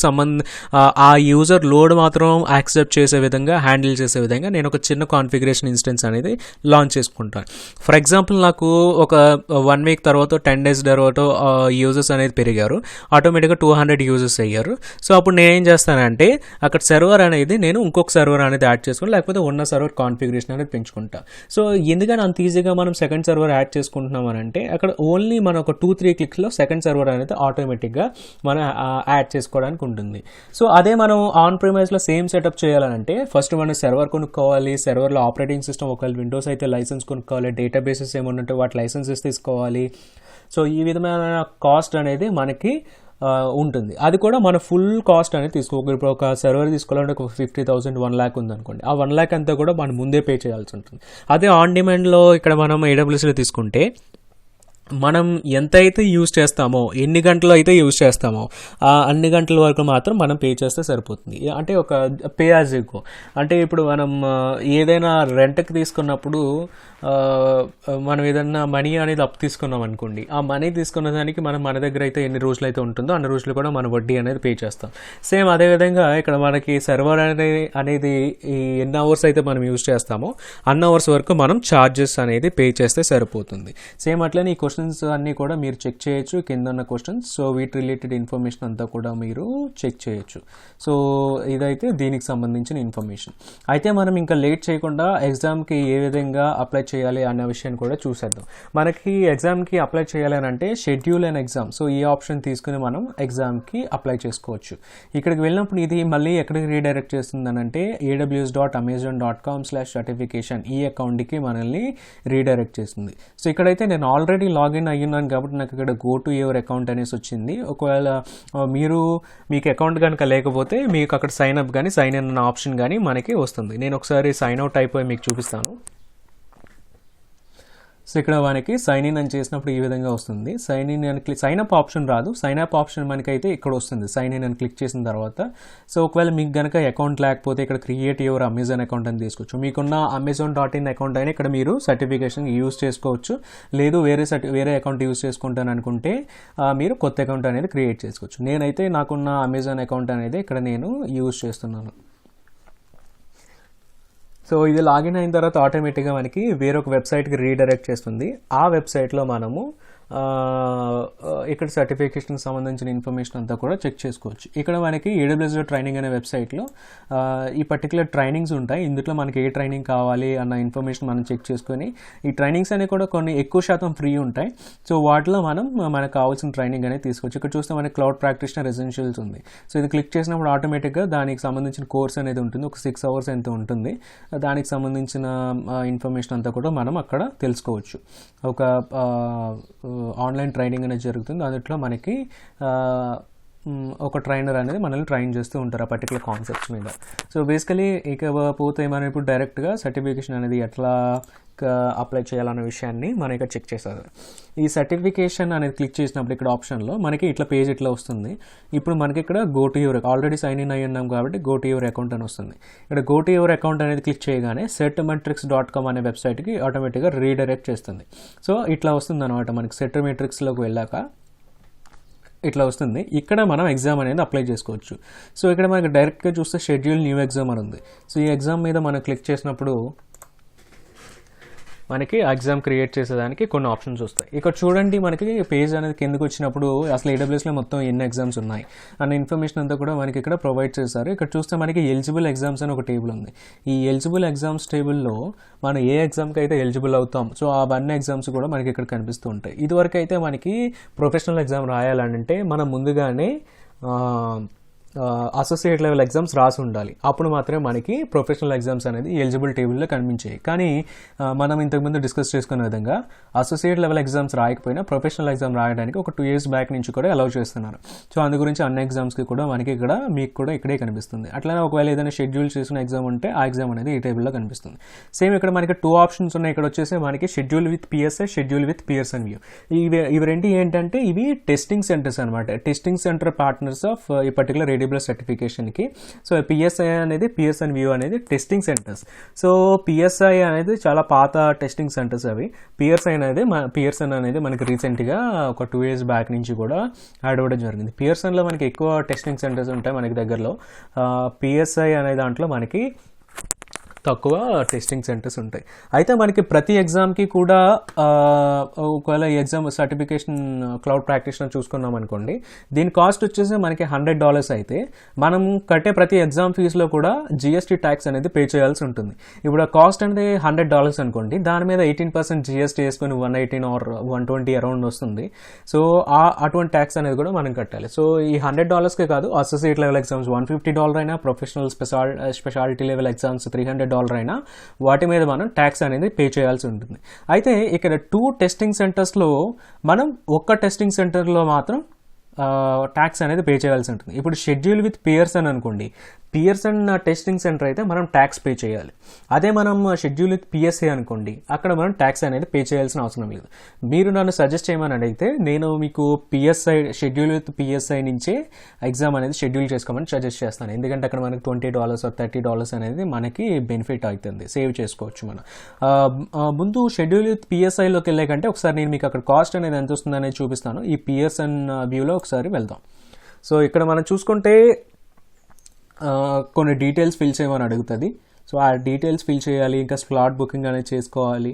ఆ యూజర్ లోడ్ మాత్రం యాక్సెప్ట్ చేసే విధంగా, హ్యాండిల్ చేసే విధంగా నేను ఒక చిన్న కాన్ఫిగరేషన్ ఇన్స్టెన్స్ అనేది లాంచ్ చేసుకుంటాను. ఫర్ ఎగ్జాంపుల్ నాకు ఒక 1 వీక్ తర్వాత 10 డేస్ తర్వాత యూజర్స్ అనేది పెరిగారు, ఆటోమేటిక్గా 200 యూజర్స్ అయ్యారు. సో అప్పుడు నేను ఏం చేస్తానంటే అక్కడ సర్వర్ అనేది నేను ఇంకొక సర్వర్ అనేది యాడ్ చేసుకుని, లేకపోతే ఉన్న సర్వర్ కాన్ఫిగరేషన్ అనేది పెంచుకుంటా. సో ఎందుకని అంత ఈజీగా మనం సెకండ్ సర్వర్ యాడ్ చేసుకుంటున్నాం అని అంటే, అక్కడ ఓన్లీ మన ఒక 2-3 క్లిక్స్లో సెకండ్ సర్వర్ అనేది ఆటోమేటిక్గా మనం యాడ్ చేసుకోవడానికి ఉంటుంది. సో అదే మనం ఆన్ ప్రిమైస్లో సేమ్ సెటప్ చేయాలంటే ఫస్ట్ మనం సర్వర్ కొనుక్కోవాలి, సర్వర్లో ఆపరేటింగ్ సిస్టమ్ ఒకవేళ విండోస్ అయితే లైసెన్స్ కొనుక్కోవాలి, డేటాబేసెస్ ఏమన్నా ఉంటే వాటి లైసెన్సెస్ తీసుకోవాలి. సో ఈ విధమైన కాస్ట్ అనేది మనకి ఉంటుంది. అది కూడా మన ఫుల్ కాస్ట్ అనేది తీసుకోవాలి. ఇప్పుడు ఒక సర్వర్ తీసుకోవాలంటే ఒక 50,000 1 lakh ఉందనుకోండి, ఆ 1 lakh అంతా కూడా మనం ముందే పే చేయాల్సి ఉంటుంది. అదే ఆన్ డిమాండ్లో ఇక్కడ మనం AWSలో తీసుకుంటే మనం ఎంతైతే యూజ్ చేస్తామో, ఎన్ని గంటలు అయితే యూజ్ చేస్తామో అన్ని గంటల వరకు మాత్రం మనం పే చేస్తే సరిపోతుంది. అంటే ఒక పే యాజ్ యూ గో. అంటే ఇప్పుడు మనం ఏదైనా రెంట్కి తీసుకున్నప్పుడు మనం ఏదైనా మనీ అనేది అప్పు తీసుకున్నాం అనుకోండి, ఆ మనీ తీసుకున్న దానికి మన దగ్గర అయితే ఎన్ని రోజులు అయితే ఉంటుందో అన్ని రోజులు కూడా మన వడ్డీ అనేది పే చేస్తాం. సేమ్ అదేవిధంగా ఇక్కడ మనకి సర్వర్ అనేది ఎన్ని అవర్స్ అయితే మనం యూజ్ చేస్తామో అన్ని అవర్స్ వరకు మనం ఛార్జెస్ అనేది పే చేస్తే సరిపోతుంది. సేమ్ అట్లనే ఈ క్వశ్చన్స్ అన్నీ కూడా మీరు చెక్ చేయొచ్చు, కింద ఉన్న క్వశ్చన్స్. సో వీటి రిలేటెడ్ ఇన్ఫర్మేషన్ అంతా కూడా మీరు చెక్ చేయొచ్చు. సో ఇదైతే దీనికి సంబంధించిన ఇన్ఫర్మేషన్. అయితే మనం ఇంకా లేట్ చేయకుండా ఎగ్జామ్కి ఏ విధంగా అప్లై చేయాలి అన్న విషయాన్ని కూడా చూసేద్దాం. మనకి ఎగ్జామ్కి అప్లై చేయాలి అని అంటే షెడ్యూల్ అండ్ ఎగ్జామ్. సో ఈ ఆప్షన్ తీసుకుని మనం ఎగ్జామ్కి అప్లై చేసుకోవచ్చు. ఇక్కడికి వెళ్ళినప్పుడు ఇది మళ్ళీ ఎక్కడికి రీడైరెక్ట్ చేస్తుందని అంటే aws.amazon.com/certification ఈ అకౌంట్కి మనల్ని రీడైరెక్ట్ చేస్తుంది. సో ఇక్కడైతే నేను ఆల్రెడీ లాగిన్ అయ్యున్నాను కాబట్టి నాకు ఇక్కడ గో టు యువర్ అకౌంట్ అనేసి వచ్చింది. ఒకవేళ మీకు అకౌంట్ కనుక లేకపోతే మీకు అక్కడ సైన్ అప్ కానీ సైన్ ఇన్ అన్న ఆప్షన్ కానీ మనకి వస్తుంది. నేను ఒకసారి సైన్ అవుట్ అయిపోయి మీకు చూపిస్తాను. సో ఇక్కడ మనకి సైన్ ఇన్ అని చేసినప్పుడు ఈ విధంగా వస్తుంది. సైన్ ఇన్ అని సైన్ అప్ ఆప్షన్ రాదు, సైన్ అప్ ఆప్షన్ మనకైతే ఇక్కడ వస్తుంది సైన్ ఇన్ అని క్లిక్ చేసిన తర్వాత. సో ఒకవేళ మీకు కనుక అకౌంట్ లేకపోతే ఇక్కడ క్రియేట్ యువర్ అమెజాన్ అకౌంట్ అని తీసుకోవచ్చు. మీకున్న amazon.in అకౌంట్ అయినా ఇక్కడ మీరు సర్టిఫికేషన్ యూజ్ చేసుకోవచ్చు. లేదు వేరే అకౌంట్ యూజ్ చేసుకుంటాను అనుకుంటే మీరు కొత్త అకౌంట్ అనేది క్రియేట్ చేసుకోవచ్చు. నేనైతే నాకున్న అమెజాన్ అకౌంట్ అనేది ఇక్కడ నేను యూజ్ చేస్తున్నాను. సో ఇది లాగిన్ అయిన తర్వాత ఆటోమేటిక్గా మనకి వేరొక వెబ్సైట్కి రీడైరెక్ట్ చేస్తుంది. ఆ వెబ్సైట్లో మనము ఇక్కడ సర్టిఫికేషన్కి సంబంధించిన ఇన్ఫర్మేషన్ అంతా కూడా చెక్ చేసుకోవచ్చు. ఇక్కడ మనకి AWSలో ట్రైనింగ్ అనే వెబ్సైట్లో ఈ పర్టికులర్ ట్రైనింగ్స్ ఉంటాయి. ఇందులో మనకి ఏ ట్రైనింగ్ కావాలి అన్న ఇన్ఫర్మేషన్ మనం చెక్ చేసుకొని, ఈ ట్రైనింగ్స్ అనేవి కూడా కొన్ని ఎక్కువ శాతం ఫ్రీ ఉంటాయి. సో వాటిలో మనకు కావాల్సిన ట్రైనింగ్ అనేది తీసుకోవచ్చు. ఇక్కడ చూస్తే మనకి క్లౌడ్ ప్రాక్టీషనర్ ఎసెన్షియల్స్ ఉంది. సో ఇది క్లిక్ చేసినప్పుడు ఆటోమేటిక్గా దానికి సంబంధించిన కోర్స్ అనేది ఉంటుంది. ఒక 6 hours ఎంత ఉంటుంది. దానికి సంబంధించిన ఇన్ఫర్మేషన్ అంతా కూడా మనం అక్కడ తెలుసుకోవచ్చు. ఒక ఆన్లైన్ ట్రైనింగ్ అనేది జరుగుతుంది. అందులో మనకి ఒక ట్రైనర్ అనేది మనల్ని ట్రైన్ చేస్తూ ఉంటారు ఆ పర్టికులర్ కాన్సెప్ట్స్ మీద. సో బేసికలీ ఇకపోతే మనం ఇప్పుడు డైరెక్ట్గా సర్టిఫికేషన్ అనేది ఎట్లా అప్లై చేయాలన్న విషయాన్ని మనం ఇక్కడ చెక్ చేసేది. ఈ సర్టిఫికేషన్ అనేది క్లిక్ చేసినప్పుడు ఇక్కడ ఆప్షన్లో మనకి ఇట్లా పేజ్ ఇట్లా వస్తుంది. ఇప్పుడు మనకి ఇక్కడ go to your already sign in అయ్యి ఉన్నాం కాబట్టి గో టు యువర్ అకౌంట్ అని వస్తుంది. ఇక్కడ గో టు యువర్ అకౌంట్ అనేది క్లిక్ చేయగానే setmetrics.com అనే వెబ్సైట్కి ఆటోమేటిక్గా రీడైరెక్ట్ చేస్తుంది. సో ఇట్లా వస్తుంది అనమాట. మనకి సెట్మెట్రిక్స్లోకి వెళ్ళాక ఇట్లా వస్తుంది. ఇక్కడ మనం ఎగ్జామ్ అనేది అప్లై చేసుకోవచ్చు. సో ఇక్కడ మనకి డైరెక్ట్గా చూస్తే షెడ్యూల్ న్యూ ఎగ్జామ్ అని ఉంది. సో ఈ ఎగ్జామ్ మీద మనం క్లిక్ చేసినప్పుడు మనకి ఎగ్జామ్ క్రియేట్ చేసేదానికి కొన్ని ఆప్షన్స్ వస్తాయి. ఇక్కడ చూడండి మనకి పేజ్ అనేది కిందకు వచ్చినప్పుడు అసలు AWSలో మొత్తం ఎన్ని ఎగ్జామ్స్ ఉన్నాయి అన్న ఇన్ఫర్మేషన్ అంతా కూడా మనకి ఇక్కడ ప్రొవైడ్ చేశారు. ఇక్కడ చూస్తే మనకి ఎలిజిబుల్ ఎగ్జామ్స్ అని ఒక టేబుల్ ఉంది. ఈ ఎలిజిబుల్ ఎగ్జామ్స్ టేబుల్లో మనం ఏ ఎగ్జామ్కి అయితే ఎలిజిబుల్ అవుతాం సో అవన్నీ ఎగ్జామ్స్ కూడా మనకి ఇక్కడ కనిపిస్తూ ఉంటాయి. ఇదివరకు అయితే మనకి ప్రొఫెషనల్ ఎగ్జామ్ రాయాలంటే మనం ముందుగానే అసోసియేట్ లెవెల్ ఎగ్జామ్స్ రాసి ఉండాలి. అప్పుడు మాత్రమే మనకి ప్రొఫెషనల్ ఎగ్జామ్స్ అనేది ఎలిజిబుల్ టేబుల్లో కనిపించాయి. కానీ మనం ఇంతకుముందు డిస్కస్ చేసుకున్న విధంగా అసోసియేట్ లెవెల్ ఎగ్జామ్స్ రాయకపోయినా ప్రొఫెషనల్ ఎగ్జామ్ రాయడానికి ఒక 2 years బ్యాక్ నుంచి కూడా అలౌ చేస్తున్నారు. సో అందు గురించి అన్ని ఎగ్జామ్స్కి కూడా మనకి ఇక్కడ మీకు కూడా ఇక్కడే కనిపిస్తుంది. అట్లనే ఒకవేళ ఏదైనా షెడ్యూల్ చేసిన ఎగ్జామ్ ఉంటే ఆ ఎగ్జామ్ అనేది ఈ టేబుల్లో కనిపిస్తుంది. సేమ్ ఇక్కడ మనకి 2 ఆప్షన్స్ ఉన్నాయి. ఇక్కడ వచ్చేసి మనకి schedule with PSI, schedule with Pearson view. ఇవి రెండు ఏంటంటే ఇవి టెస్టింగ్ సెంటర్స్ అనమాట. టెస్టింగ్ సెంటర్ పార్ట్నర్స్ ఆఫ్ ఈ పర్టికులర్ AWS సర్టిఫికేషన్కి. సో PSI అనేది పియర్సన్ వ్యూ అనేది టెస్టింగ్ సెంటర్స్. సో PSI అనేది చాలా పాత టెస్టింగ్ సెంటర్స్ అవి. పియర్సన్ అనేది మనకి రీసెంట్గా ఒక 2 years బ్యాక్ నుంచి కూడా యాడ్ అవ్వడం జరిగింది. పియర్సన్లో మనకి ఎక్కువ టెస్టింగ్ సెంటర్స్ ఉంటాయి మనకి దగ్గరలో. PSI అనే దాంట్లో మనకి తక్కువ టెస్టింగ్ సెంటర్స్ ఉంటాయి. అయితే మనకి ప్రతి ఎగ్జామ్కి కూడా ఒకవేళ ఈ ఎగ్జామ్ సర్టిఫికేషన్ క్లౌడ్ ప్రాక్టీషనర్ చూసుకున్నాం అనుకోండి, దీని కాస్ట్ వచ్చేసి మనకి $100 అయితే మనం కట్టే ప్రతి ఎగ్జామ్ ఫీజులో కూడా GST ట్యాక్స్ అనేది పే చేయాల్సి ఉంటుంది. ఇప్పుడు ఆ కాస్ట్ అనేది $100 అనుకోండి, దాని మీద 18% GST వేసుకొని 118 or 120 అరౌండ్ వస్తుంది. సో అటువంటి ట్యాక్స్ అనేది కూడా మనం కట్టాలి. సో ఈ $100కే కాదు, అసోసియేట్ లెవెల్ ఎగ్జామ్స్ $150 అయినా, ప్రొఫెషనల్ స్పెషాలిటీ లెవెల్ ఎగ్జామ్స్ $300 అయినా వాటి మీద మనం ట్యాక్స్ అనేది పే చేయాల్సి ఉంటుంది. అయితే ఇక్కడ 2 టెస్టింగ్ సెంటర్స్లో మనం ఒక్క టెస్టింగ్ సెంటర్లో మాత్రం ట్యాక్స్ అనేది పే చేయాల్సి ఉంటుంది. ఇప్పుడు షెడ్యూల్ విత్ పియర్సన్ అనుకోండి, పియర్సన్ టెస్టింగ్ సెంటర్ అయితే మనం ట్యాక్స్ పే చేయాలి. అదే మనం షెడ్యూల్ విత్ PSI అనుకోండి, అక్కడ మనం ట్యాక్స్ అనేది పే చేయాల్సిన అవసరం లేదు. మీరు నన్ను సజెస్ట్ చేయమని అడిగితే నేను మీకు షెడ్యూల్ విత్ PSI నుంచే ఎగ్జామ్ అనేది షెడ్యూల్ చేసుకోమని సజెస్ట్ చేస్తాను. ఎందుకంటే అక్కడ మనకి $20 or $30 అనేది మనకి బెనిఫిట్ అవుతుంది, సేవ్ చేసుకోవచ్చు మనం. ముందు షెడ్యూల్ విత్ PSIలోకి వెళ్ళే కంటే ఒకసారి నేను మీకు అక్కడ కాస్ట్ అనేది ఎంత వస్తుంది అనేది చూపిస్తాను. ఈ పియర్సన్ వ్యూలో ఒకసారి వెళ్దాం. సో ఇక్కడ మనం చూసుకుంటే కొన్ని డీటెయిల్స్ ఫిల్ చేయమని అడుగుతుంది. సో ఆ డీటెయిల్స్ ఫిల్ చేయాలి, ఇంకా స్లాట్ బుకింగ్ అనేది చేసుకోవాలి.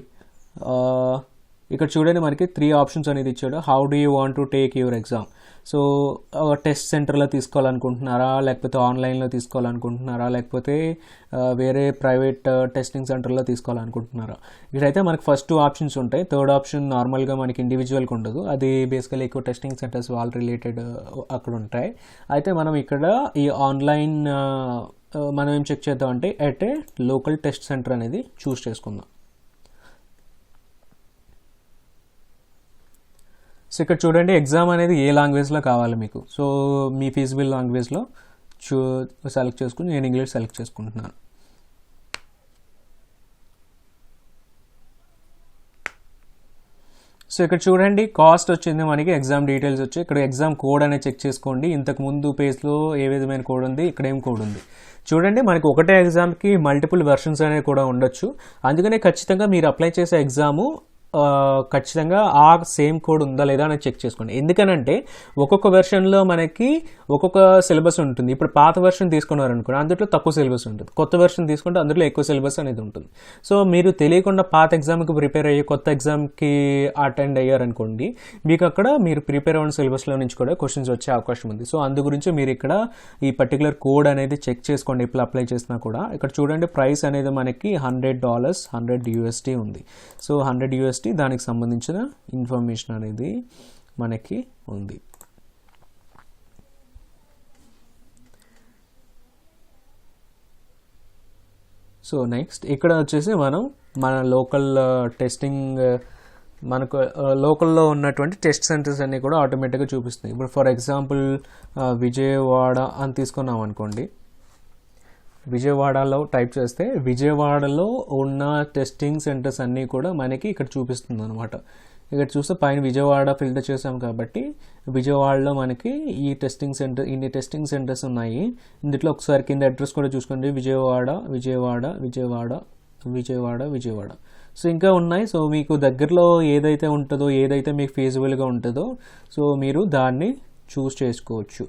ఇక్కడ చూడండి మనకి 3 ఆప్షన్స్ అనేది ఇచ్చాడు. How do you want to take your exam. So test సెంటర్లో తీసుకోవాలనుకుంటున్నారా, లేకపోతే ఆన్లైన్లో తీసుకోవాలనుకుంటున్నారా, లేకపోతే వేరే ప్రైవేట్ టెస్టింగ్ సెంటర్లో తీసుకోవాలనుకుంటున్నారా. ఇక్కడైతే మనకి ఫస్ట్ 2 ఆప్షన్స్ ఉంటాయి. థర్డ్ ఆప్షన్ నార్మల్గా మనకి ఇండివిజువల్కి ఉండదు, అది బేసికలీ ఎక్కువ టెస్టింగ్ సెంటర్స్ వాళ్ళ రిలేటెడ్ అక్కడ ఉంటాయి. అయితే మనం ఇక్కడ ఈ ఆన్లైన్ మనం ఏం చెక్ చేద్దాం అంటే at a local test centre అనేది చూస్ చేసుకుందాం. సో ఇక్కడ చూడండి ఎగ్జామ్ అనేది ఏ లాంగ్వేజ్లో కావాలి మీకు. సో మీ ఫీజిబుల్ లాంగ్వేజ్లో సెలెక్ట్ చేసుకుని నేను ఇంగ్లీష్ సెలెక్ట్ చేసుకుంటున్నాను. సో ఇక్కడ చూడండి కాస్ట్ వచ్చింది మనకి, ఎగ్జామ్ డీటెయిల్స్ వచ్చి ఇక్కడ ఎగ్జామ్ కోడ్ అనేది చెక్ చేసుకోండి. ఇంతకు ముందు పేజ్లో ఏ విధమైన కోడ్ ఉంది, ఇక్కడ ఏం కోడ్ ఉంది చూడండి. మనకి ఒకటే ఎగ్జామ్కి మల్టిపుల్ వెర్షన్స్ అనేవి కూడా ఉండొచ్చు. అందుకనే ఖచ్చితంగా మీరు అప్లై చేసే ఎగ్జాము ఖచ్చితంగా ఆ సేమ్ కోడ్ ఉందా లేదా అని చెక్ చేసుకోండి. ఎందుకనంటే ఒక్కొక్క వెర్షన్లో మనకి ఒక్కొక్క సిలబస్ ఉంటుంది. ఇప్పుడు పాత వెర్షన్ తీసుకున్నారనుకోండి అందులో తక్కువ సిలబస్ ఉంటుంది, కొత్త వెర్షన్ తీసుకుంటే అందులో ఎక్కువ సిలబస్ అనేది ఉంటుంది. సో మీరు తెలియకుండా పాత ఎగ్జామ్కి ప్రిపేర్ అయ్యి కొత్త ఎగ్జామ్కి అటెండ్ అయ్యారనుకోండి, మీకు అక్కడ మీరు ప్రిపేర్ అయిన సిలబస్లో నుంచి కూడా క్వశ్చన్స్ వచ్చే అవకాశం ఉంది. సో అందు గురించి మీరు ఇక్కడ ఈ పర్టికులర్ కోడ్ అనేది చెక్ చేసుకోండి ఇప్పుడు అప్లై చేసినా కూడా. ఇక్కడ చూడండి ప్రైస్ అనేది మనకి $100 $100 ఉంది. సో $100 దానికి సంబంధించిన ఇన్ఫర్మేషన్ అనేది మనకి ఉంది. సో నెక్స్ట్ ఇక్కడ వచ్చేసి మనం మన లోకల్ టెస్టింగ్ మనకు లోకల్లో ఉన్నటువంటి టెస్ట్ సెంటర్స్ అన్నీ కూడా ఆటోమేటిక్గా చూపిస్తుంది. ఇప్పుడు ఫర్ ఎగ్జాంపుల్ విజయవాడ అని తీసుకున్నాం అనుకోండి, విజయవాడలో టైప్ చేస్తే విజయవాడలో ఉన్న టెస్టింగ్ సెంటర్స్ అన్నీ కూడా మనకి ఇక్కడ చూపిస్తుంది అనమాట. ఇక్కడ చూస్తే పైన విజయవాడ ఫిల్టర్ చేసాం కాబట్టి విజయవాడలో మనకి ఈ ఇన్ని టెస్టింగ్ సెంటర్స్ ఉన్నాయి. ఇందులో ఒకసారి కింద అడ్రస్ కూడా చూసుకోండి, విజయవాడ విజయవాడ విజయవాడ విజయవాడ విజయవాడ. సో ఇంకా ఉన్నాయి. సో మీకు దగ్గరలో ఏదైతే ఉంటుందో, ఏదైతే మీకు ఫీజిబుల్గా ఉంటుందో, సో మీరు దాన్ని చూస్ చేసుకోవచ్చు.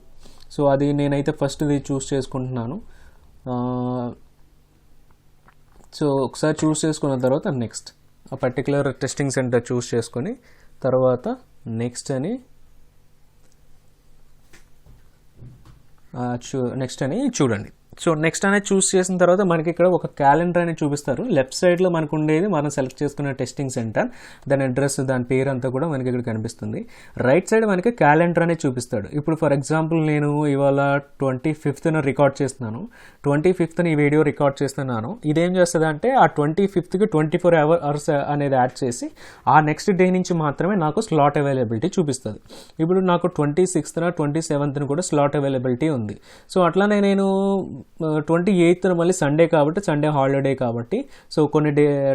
సో అది నేనైతే ఫస్ట్ ఇది చూస్ చేసుకుంటున్నాను. సో ఒకసారి చూస్ చేసుకున్న తర్వాత నెక్స్ట్ ఆ పర్టికులర్ టెస్టింగ్ సెంటర్ చూస్ చేసుకొని తర్వాత నెక్స్ట్ అని చూడండి. సో నెక్స్ట్ అనేది చూస్ చేసిన తర్వాత మనకి ఇక్కడ ఒక క్యాలెండర్ అనేది చూపిస్తారు. లెఫ్ట్ సైడ్లో మనకు ఉండేది మనం సెలెక్ట్ చేసుకున్న టెస్టింగ్ సెంటర్, దాని అడ్రస్, దాని పేరు అంతా కూడా మనకి ఇక్కడ కనిపిస్తుంది. రైట్ సైడ్ మనకి క్యాలెండర్ అనేది చూపిస్తాడు. ఇప్పుడు ఫర్ ఎగ్జాంపుల్ నేను ఇవాళ 25th రికార్డ్ చేస్తున్నాను, 25th ఈ వీడియో రికార్డ్ చేస్తున్నాను. ఇదేం చేస్తుంది అంటే ఆ 25th 24 hours అనేది యాడ్ చేసి ఆ నెక్స్ట్ డే నుంచి మాత్రమే నాకు స్లాట్ అవైలబిలిటీ చూపిస్తుంది. ఇప్పుడు నాకు 26th 27th కూడా స్లాట్ అవైలబిలిటీ ఉంది. సో అట్లానే నేను 28th మళ్ళీ సండే కాబట్టి, సండే హాలిడే కాబట్టి, సో కొన్ని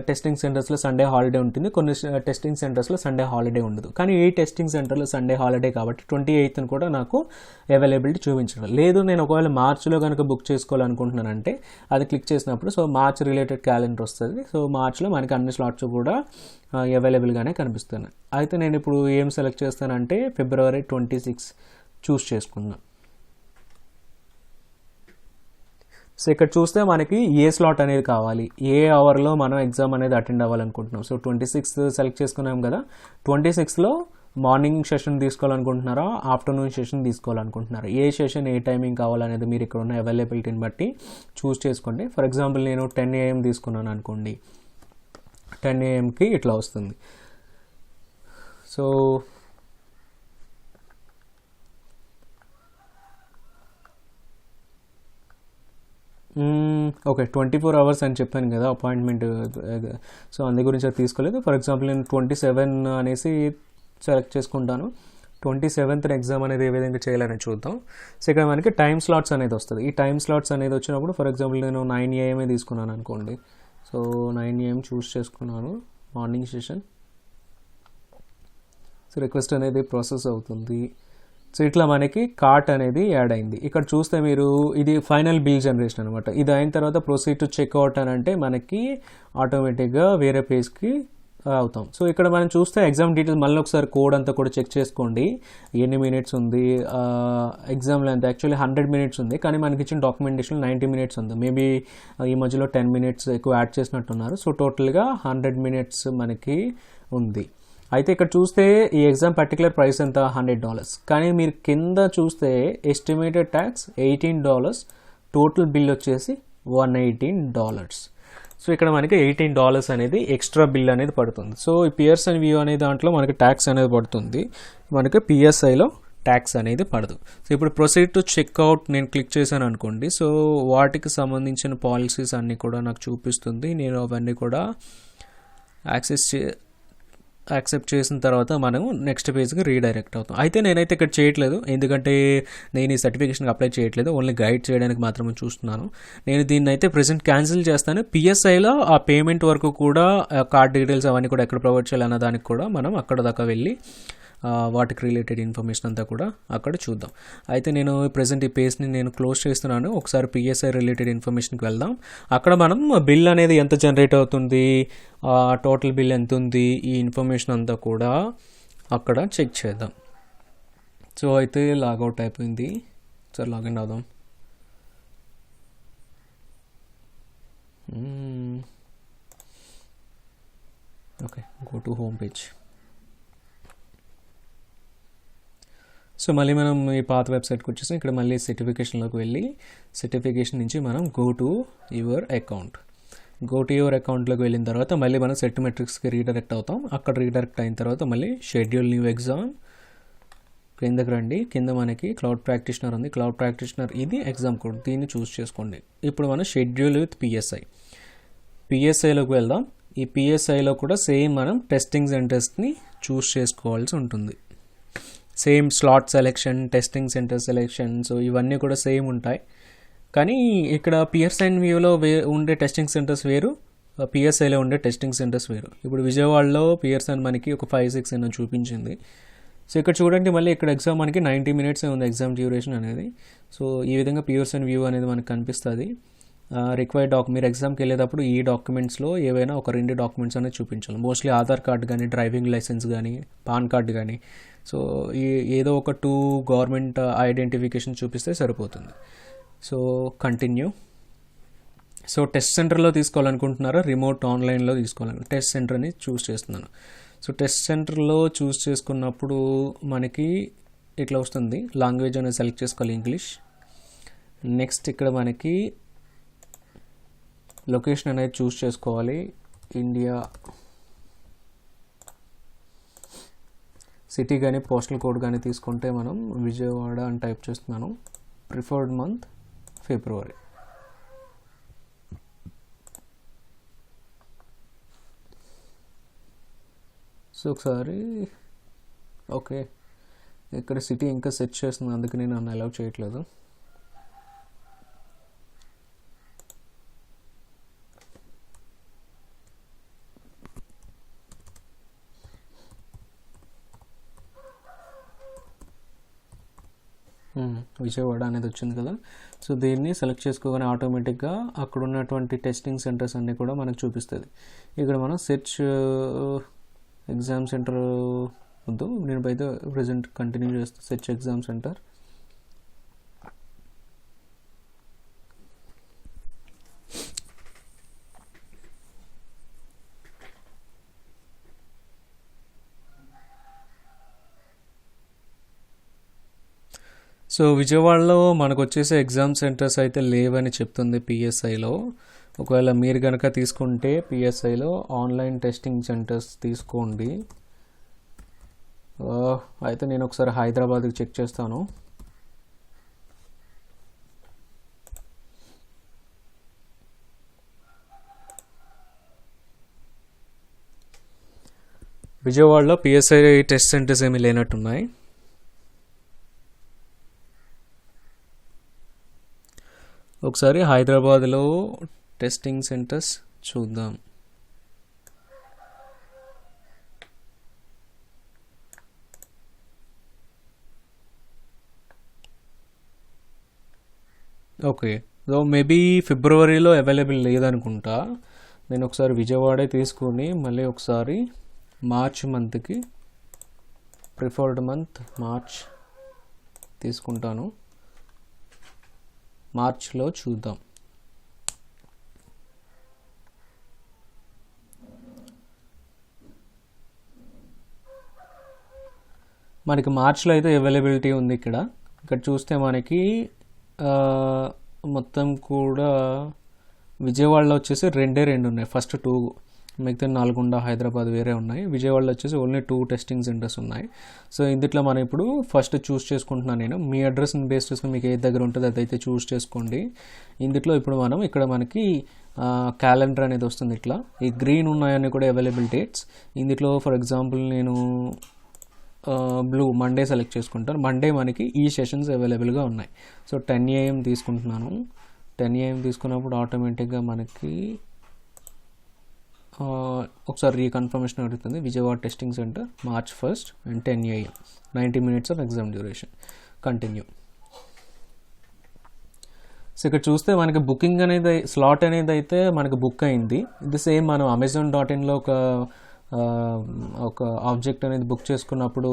టెస్టింగ్ సెంటర్స్లో సండే హాలిడే ఉంటుంది, కొన్ని టెస్టింగ్ సెంటర్స్లో సండే హాలిడే ఉండదు. కానీ ఈ టెస్టింగ్ సెంటర్లో సండే హాలిడే కాబట్టి 28th కూడా నాకు అవైలబిలిటీ చూపించడం లేదు. నేను ఒకవేళ మార్చ్లో కనుక బుక్ చేసుకోవాలనుకుంటున్నానంటే అది క్లిక్ చేసినప్పుడు సో మార్చ్ రిలేటెడ్ క్యాలెండర్ వస్తుంది. సో మార్చ్లో మనకి అన్ని స్లాట్స్ కూడా అవైలబుల్గానే కనిపిస్తున్నాయి. అయితే నేను ఇప్పుడు ఏం సెలెక్ట్ చేస్తానంటే February 26 చూస్ చేసుకున్నాను. సో ఇక్కడ చూస్తే మనకి ఏ స్లాట్ అనేది కావాలి, ఏ అవర్లో మనం ఎగ్జామ్ అనేది అటెండ్ అవ్వాలనుకుంటున్నాం. సో 26th సెలెక్ట్ చేసుకున్నాం కదా, 26లో మార్నింగ్ సెషన్ తీసుకోవాలనుకుంటున్నారా, ఆఫ్టర్నూన్ సెషన్ తీసుకోవాలనుకుంటున్నారా, ఏ సెషన్ ఏ టైమింగ్ కావాలనేది మీరు ఇక్కడ ఉన్న అవైలబిలిటీని బట్టి చూస్ చేసుకోండి. ఫర్ ఎగ్జాంపుల్ నేను 10 AM తీసుకున్నాను అనుకోండి, 10 AMకి ఇట్లా వస్తుంది. సో ఓకే, 24 hours అని చెప్పాను కదా అపాయింట్మెంట్. సో అందు గురించి అది తీసుకోలేదు. ఫర్ ఎగ్జాంపుల్ నేను 27 అనేసి సెలెక్ట్ చేసుకుంటాను. 27th ఎగ్జామ్ అనేది ఏ విధంగా చేయాలని చూద్దాం. సో ఇక్కడ మనకి టైం స్లాట్స్ అనేది వస్తుంది. ఈ టైం స్లాట్స్ అనేది వచ్చినప్పుడు ఫర్ ఎగ్జాంపుల్ నేను 9 AM తీసుకున్నాను అనుకోండి. సో 9 AM చూస్ చేసుకున్నాను, మార్నింగ్ సెషన్. సో రిక్వెస్ట్ అనేది ప్రాసెస్ అవుతుంది. సో ఇట్లా మనకి కార్ట్ అనేది యాడ్ అయింది. ఇక్కడ చూస్తే మీరు ఇది ఫైనల్ బిల్ జనరేషన్ అనమాట. ఇది అయిన తర్వాత ప్రొసీడ్ టు చెక్అవుట్ అని అంటే మనకి ఆటోమేటిక్గా వేరే పేజ్కి అవుతాం. సో ఇక్కడ మనం చూస్తే ఎగ్జామ్ డీటెయిల్స్ మళ్ళీ ఒకసారి కోడ్ అంతా కూడా చెక్ చేసుకోండి. ఎన్ని మినిట్స్ ఉంది, ఎగ్జామ్ లెంత్ యాక్చువల్లీ 100 minutes ఉంది, కానీ మనకి ఇచ్చిన డాక్యుమెంటేషన్ 90 minutes ఉంది. మేబీ ఈ మధ్యలో 10 minutes ఎక్కువ యాడ్ చేసినట్టున్నారు. సో టోటల్గా 100 minutes మనకి ఉంది. అయితే ఇక్కడ చూస్తే ఈ ఎగ్జామ్ పర్టికులర్ ప్రైస్ ఎంత, $100. కానీ మీరు కింద చూస్తే ఎస్టిమేటెడ్ ట్యాక్స్ $18, టోటల్ బిల్ వచ్చేసి $118. సో ఇక్కడ మనకి $18 అనేది ఎక్స్ట్రా బిల్ అనేది పడుతుంది. సో ఈ పియర్సన్ వ్యూ అనే దాంట్లో మనకి ట్యాక్స్ అనేది పడుతుంది, మనకి పిఎస్ఐలో ట్యాక్స్ అనేది పడదు. సో ఇప్పుడు ప్రొసీడ్ టు చెక్అవుట్ నేను క్లిక్ చేశాను అనుకోండి. సో వాటికి సంబంధించిన పాలసీస్ అన్నీ కూడా నాకు చూపిస్తుంది. నేను అవన్నీ కూడా యాక్సెప్ట్ చేసిన తర్వాత మనం నెక్స్ట్ పేజ్కి రీడైరెక్ట్ అవుతాం. అయితే నేనైతే ఇక్కడ చేయట్లేదు, ఎందుకంటే నేను ఈ సర్టిఫికేషన్కి అప్లై చేయట్లేదు, ఓన్లీ గైడ్ చేయడానికి మాత్రమే చూస్తున్నాను. నేను దీన్ని అయితే ప్రెజెంట్ క్యాన్సిల్ చేస్తాను. పిఎస్ఐలో ఆ పేమెంట్ వరకు కూడా కార్డ్ డీటెయిల్స్ అవన్నీ కూడా ఎక్కడ ప్రొవైడ్ చేయాలన్న దానికి కూడా మనం అక్కడ దాకా వెళ్ళి వాటికి రిలేటెడ్ ఇన్ఫర్మేషన్ అంతా కూడా అక్కడ చూద్దాం. అయితే నేను ప్రెజెంట్ ఈ పేజ్ని నేను క్లోజ్ చేస్తున్నాను. ఒకసారి పిఎస్ఐ రిలేటెడ్ ఇన్ఫర్మేషన్కి వెళ్దాం. అక్కడ మనం బిల్ అనేది ఎంత జనరేట్ అవుతుంది, టోటల్ బిల్ ఎంత ఉంది, ఈ ఇన్ఫర్మేషన్ అంతా కూడా అక్కడ చెక్ చేద్దాం. సో అయితే లాగౌట్ అయిపోయింది. సార్ లాగిన్ అవుదాం. Okay, go to home page. So మళ్ళీ మనం ఈ పాత వెబ్సైట్కి వచ్చేసి ఇక్కడ మళ్ళీ సర్టిఫికేషన్లోకి వెళ్ళి సర్టిఫికేషన్ నుంచి మనం గో టు యువర్ అకౌంట్లోకి వెళ్ళిన తర్వాత మళ్ళీ మనం సెట్ మెట్రిక్స్కి రీడైరెక్ట్ అవుతాం. అక్కడ రీడైరెక్ట్ అయిన తర్వాత మళ్ళీ షెడ్యూల్ న్యూ ఎగ్జామ్ కిందకి రండి. కింద మనకి క్లౌడ్ ప్రాక్టీషనర్ ఉంది. క్లౌడ్ ప్రాక్టీషనర్ ఇది ఎగ్జామ్ కోడ్, దీన్ని చూస్ చేసుకోండి. ఇప్పుడు మనం షెడ్యూల్ విత్ పిఎస్ఐలోకి వెళ్దాం. ఈ పిఎస్ఐలో కూడా సేమ్ మనం టెస్టింగ్ సెంటర్స్ని చూస్ చేసుకోవాల్సి ఉంటుంది. Same slot selection, testing centre selection, so ఇవన్నీ కూడా సేమ్ ఉంటాయి. కానీ ఇక్కడ పియర్సన్ వ్యూలో ఉండే టెస్టింగ్ సెంటర్స్ వేరు, పిఎస్ఐలో ఉండే టెస్టింగ్ సెంటర్స్ వేరు. ఇప్పుడు విజయవాడలో పియర్సన్ మనకి ఒక 5-6 అని చూపించింది. సో ఇక్కడ చూడండి, మళ్ళీ ఇక్కడ ఎగ్జామ్ మనకి 90 minutes ఉంది ఎగ్జామ్ డ్యూరేషన్ అనేది. సో ఈ విధంగా పియర్సన్ వ్యూ అనేది మనకు కనిపిస్తుంది. రిక్వైర్డ్ మీరు ఎగ్జామ్కి వెళ్ళేటప్పుడు ఈ డాక్యుమెంట్స్లో ఏవైనా ఒక 2 డాక్యుమెంట్స్ అనేది చూపించాలి. మోస్ట్లీ ఆధార్ కార్డు కానీ, డ్రైవింగ్ లైసెన్స్ కానీ, పాన్ కార్డు కానీ. సో ఏదో ఒక 2 గవర్నమెంట్ ఐడెంటిఫికేషన్ చూపిస్తే సరిపోతుంది. So continue. సో టెస్ట్ సెంటర్లో తీసుకోవాలనుకుంటున్నారా, రిమోట్ ఆన్లైన్లో తీసుకోవాలని టెస్ట్ సెంటర్ని చూస్ చేస్తున్నాను. సో టెస్ట్ సెంటర్లో చూస్ చేసుకున్నప్పుడు మనకి ఇట్లా వస్తుంది. లాంగ్వేజ్ అనేది సెలెక్ట్ చేసుకోవాలి, ఇంగ్లీష్. నెక్స్ట్ ఇక్కడ మనకి లొకేషన్ అనేది చూస్ చేసుకోవాలి, ఇండియా. సిటీ కానీ పోస్టల్ కోడ్ కానీ తీసుకుంటే మనం విజయవాడ అని టైప్ చేస్తున్నాను. ప్రిఫర్డ్ మంత్ ఫిబ్రవరి. సో ఒకసారి ఓకే, ఇక్కడ సిటీ ఇంకా సెర్చ్ చేస్తుంది, అందుకే నేను నన్ను అలౌ చేయట్లేదు. విజయవాడ అనేది వచ్చింది కదా. సో దీన్ని సెలెక్ట్ చేసుకోగానే ఆటోమేటిక్గా అక్కడ ఉన్నటువంటి టెస్టింగ్ సెంటర్స్ అన్నీ కూడా మనకు చూపిస్తుంది. ఇక్కడ మనం సెర్చ్ ఎగ్జామ్ సెంటర్ వద్దు, నేను అయితే ప్రజెంట్ కంటిన్యూ చేస్తాను. Search exam centre. సో విజయవాడలో మనకు వచ్చేసి ఎగ్జామ్ సెంటర్స్ అయితే లేవని చెప్తుంది పిఎస్ఐలో. ఒకవేళ మీరు కనుక తీసుకుంటే పిఎస్ఐలో ఆన్లైన్ టెస్టింగ్ సెంటర్స్ తీసుకోండి. అయితే నేను ఒకసారి హైదరాబాద్కి చెక్ చేస్తాను. విజయవాడలో పిఎస్ఐ టెస్ట్ సెంటర్స్ ఏమీ లేనట్టున్నాయి. ఒకసారి హైదరాబాద్లో టెస్టింగ్ సెంటర్స్ చూద్దాం. ఓకే, సో మేబీ ఫిబ్రవరిలో అవైలబుల్ లేదనుకుంటా. నేను ఒకసారి విజయవాడే తీసుకొని మళ్ళీ ఒకసారి మార్చ్ మంత్కి ప్రిఫర్డ్ మంత్ మార్చ్ తీసుకుంటాను. మార్చ్లో చూద్దాం. మనకి మార్చ్లో అయితే అవైలబిలిటీ ఉంది. ఇక్కడ చూస్తే మనకి మొత్తం కూడా విజయవాడలో వచ్చేసి 2 ఉన్నాయి. ఫస్ట్ 2, మిగతా నల్గొండ, హైదరాబాద్ వేరే ఉన్నాయి. విజయవాడలో వచ్చేసి ఓన్లీ 2 టెస్టింగ్ సెంటర్స్ ఉన్నాయి. సో ఇందులో మనం ఇప్పుడు ఫస్ట్ చూస్ చేసుకుంటున్నాను నేను. మీ అడ్రస్ని బేస్ చేసుకుని మీకు ఏది దగ్గర ఉంటుందో అదైతే చూస్ చేసుకోండి. ఇందులో ఇప్పుడు మనం ఇక్కడ మనకి క్యాలెండర్ అనేది వస్తుంది. ఇట్లా ఈ గ్రీన్ ఉన్నాయని కూడా అవైలబుల్ డేట్స్. ఇందులో ఫర్ ఎగ్జాంపుల్ నేను బ్లూ మండే సెలెక్ట్ చేసుకుంటాను. మండే మనకి ఈ సెషన్స్ అవైలబుల్గా ఉన్నాయి. సో 10 AM తీసుకుంటున్నాను. 10 AM తీసుకున్నప్పుడు ఆటోమేటిక్గా మనకి ఒకసారి రీకన్ఫర్మేషన్ అడుగుతుంది. Vijayawada testing centre March 1st and 10 AM 90 minutes of exam duration. Continue. So ఇక్కడ చూస్తే మనకి బుకింగ్ అనేది స్లాట్ అనేది అయితే మనకి బుక్ అయింది. ఇది సేమ్ మనం Amazon.inలో ఒక ఆబ్జెక్ట్ అనేది బుక్ చేసుకున్నప్పుడు,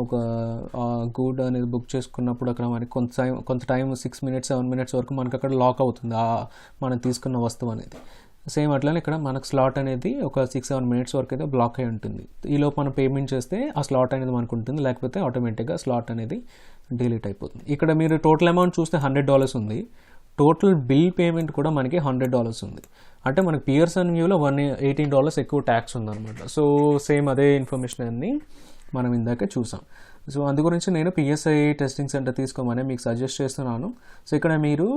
ఒక గుడ్ అనేది బుక్ చేసుకున్నప్పుడు అక్కడ మనకి కొంత టైం 6 minutes 7 minutes వరకు మనకి అక్కడ లాక్ అవుతుంది మనం తీసుకున్న వస్తువు అనేది. సేమ్ అట్లనే ఇక్కడ మనకు స్లాట్ అనేది ఒక 6-7 minutes వరకు అయితే బ్లాక్ అయి ఉంటుంది. ఈలోపు మనం పేమెంట్ చేస్తే ఆ స్లాట్ అనేది మనకు ఉంటుంది, లేకపోతే ఆటోమేటిక్గా స్లాట్ అనేది డిలీట్ అయిపోతుంది. ఇక్కడ మీరు టోటల్ అమౌంట్ చూస్తే $100 ఉంది. టోటల్ బిల్ పేమెంట్ కూడా మనకి $100 ఉంది. అంటే మనకి పియర్సన్ వ్యూలో $118 ఎక్కువ ట్యాక్స్ ఉందన్నమాట. సో సేమ్ అదే ఇన్ఫర్మేషన్ అన్ని మనం ఇందాక చూసాం. సో అందు గురించి నేను పిఎస్ఐ టెస్టింగ్ సెంటర్ తీసుకోమని మీకు సజెస్ట్ చేస్తున్నాను. సో ఇక్కడ మీరు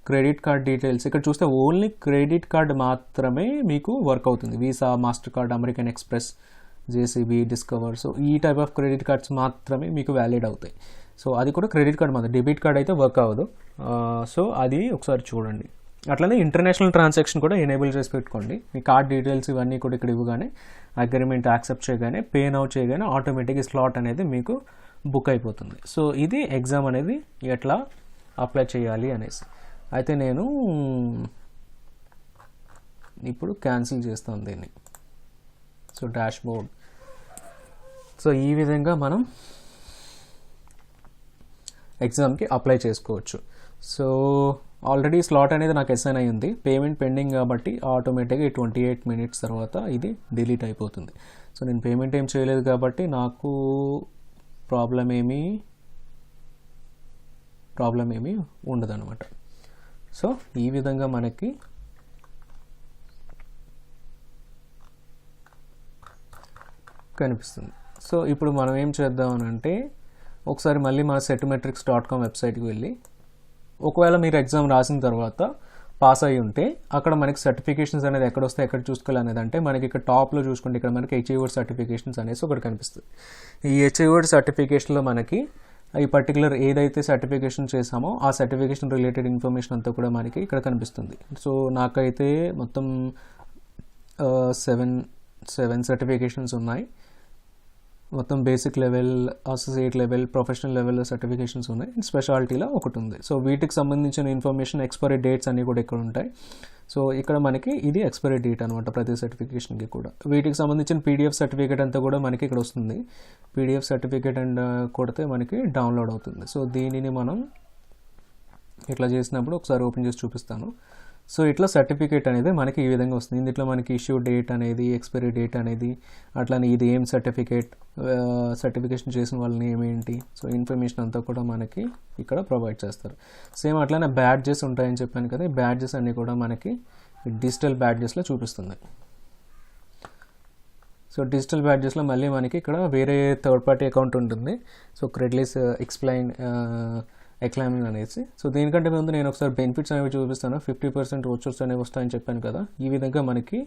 క్రెడిట్ కార్డ్ డీటెయిల్స్ ఇక్కడ చూస్తే ఓన్లీ క్రెడిట్ కార్డ్ మాత్రమే మీకు వర్క్ అవుతుంది. Visa, master card, American express, JCB, discover. So ఈ టైప్ ఆఫ్ క్రెడిట్ కార్డ్స్ మాత్రమే మీకు వ్యాలిడ్ అవుతాయి. సో అది కూడా క్రెడిట్ కార్డ్ మాత్రం, డెబిట్ కార్డ్ అయితే వర్క్ అవ్వదు. సో అది ఒకసారి చూడండి. అట్లనే ఇంటర్నేషనల్ ట్రాన్సాక్షన్ కూడా ఎనేబుల్ చేసి పెట్టుకోండి. మీ కార్డ్ డీటెయిల్స్ ఇవన్నీ కూడా ఇక్కడ ఇవ్వగానే, అగ్రిమెంట్ యాక్సెప్ట్ చేయగానే, పే నౌ చేయగానే ఆటోమేటిక్గా స్లాట్ అనేది మీకు బుక్ అయిపోతుంది. సో ఇది ఎగ్జామ్ అనేది ఎట్లా అప్లై చేయాలి అనేసి. అయితే నేను ఇప్పుడు క్యాన్సిల్ చేస్తాను దీన్ని. So dash board. సో ఈ విధంగా మనం ఎగ్జామ్కి అప్లై చేసుకోవచ్చు. సో ఆల్రెడీ స్లాట్ అనేది నాకు అసైన్ అయి ఉంది, పేమెంట్ పెండింగ్ కాబట్టి ఆటోమేటిక్గా 28 minutes తర్వాత ఇది డిలీట్ అయిపోతుంది. సో నేను పేమెంట్ ఏం చేయలేదు కాబట్టి నాకు ప్రాబ్లం ఏమీ ఉండదు అనమాట. సో ఈ విధంగా మనకి కనిపిస్తుంది. సో ఇప్పుడు మనం ఏం చేద్దామనంటే ఒకసారి మళ్ళీ మన setmetrics.com వెబ్సైట్కి వెళ్ళి, ఒకవేళ మీరు ఎగ్జామ్ రాసిన తర్వాత పాస్ అయ్యి ఉంటే అక్కడ మనకి సర్టిఫికేషన్స్ అనేది ఎక్కడ వస్తాయి, ఎక్కడ చూసుకోవాలి అనేది, అంటే మనకి ఇక్కడ టాప్లో చూసుకుంటే ఇక్కడ మనకి అచీవర్డ్ సర్టిఫికేషన్స్ అనేసి ఒకటి కనిపిస్తుంది. ఈ అచీవర్డ్ సర్టిఫికేషన్లో మనకి ఈ పర్టికులర్ ఏదైతే సర్టిఫికేషన్ చేసామో ఆ సర్టిఫికేషన్ రిలేటెడ్ ఇన్ఫర్మేషన్ అంతా కూడా మనకి ఇక్కడ కనిపిస్తుంది. సో నాకైతే మొత్తం 7 సర్టిఫికేషన్స్ ఉన్నాయి. మొత్తం basic level, associate level, professional level certifications ఉన్నాయి. స్పెషాలిటీలో ఒకటి ఉంది. సో వీటికి సంబంధించిన ఇన్ఫర్మేషన్, ఎక్స్పైరీ డేట్స్ అన్నీ కూడా ఇక్కడ ఉంటాయి. సో ఇక్కడ మనకి ఇది ఎక్స్పైరీ డేట్ అనమాట ప్రతి సర్టిఫికేషన్కి కూడా. వీటికి సంబంధించిన పీడిఎఫ్ సర్టిఫికేట్ అంతా కూడా మనకి ఇక్కడ వస్తుంది. పీడిఎఫ్ సర్టిఫికేట్ అండ్ కొడితే మనకి డౌన్లోడ్ అవుతుంది. సో దీనిని మనం ఇట్లా చేసినప్పుడు ఒకసారి ఓపెన్ చేసి చూపిస్తాను. సో ఇట్లా సర్టిఫికేట్ అనేది మనకి ఈ విధంగా వస్తుంది. ఇందులో మనకి ఇష్యూ డేట్ అనేది, ఎక్స్పైరీ డేట్ అనేది, అట్లానే ఇది ఏం సర్టిఫికేట్, సర్టిఫికేషన్ చేసిన వాళ్ళ నేమ్ ఏంటి, సో ఇన్ఫర్మేషన్ అంతా కూడా మనకి ఇక్కడ ప్రొవైడ్ చేస్తారు. సేమ్ అట్లానే బ్యాడ్జెస్ ఉంటాయని చెప్పాను కదా, ఈ బ్యాడ్జెస్ అన్నీ కూడా మనకి డిజిటల్ బ్యాడ్జెస్లో చూపిస్తుంది. సో డిజిటల్ బ్యాడ్జెస్లో మళ్ళీ మనకి ఇక్కడ వేరే థర్డ్ పార్టీ అకౌంట్ ఉంటుంది. సో క్రెడిట్లీస్ ఎక్లైమింగ్ అనేసి. సో దీనికంటే ముందు నేను ఒకసారి బెనిఫిట్స్ అనేవి చూపిస్తాను. 50% వోచర్స్ అనేవి వస్తాయని చెప్పాను కదా. ఈ విధంగా మనకి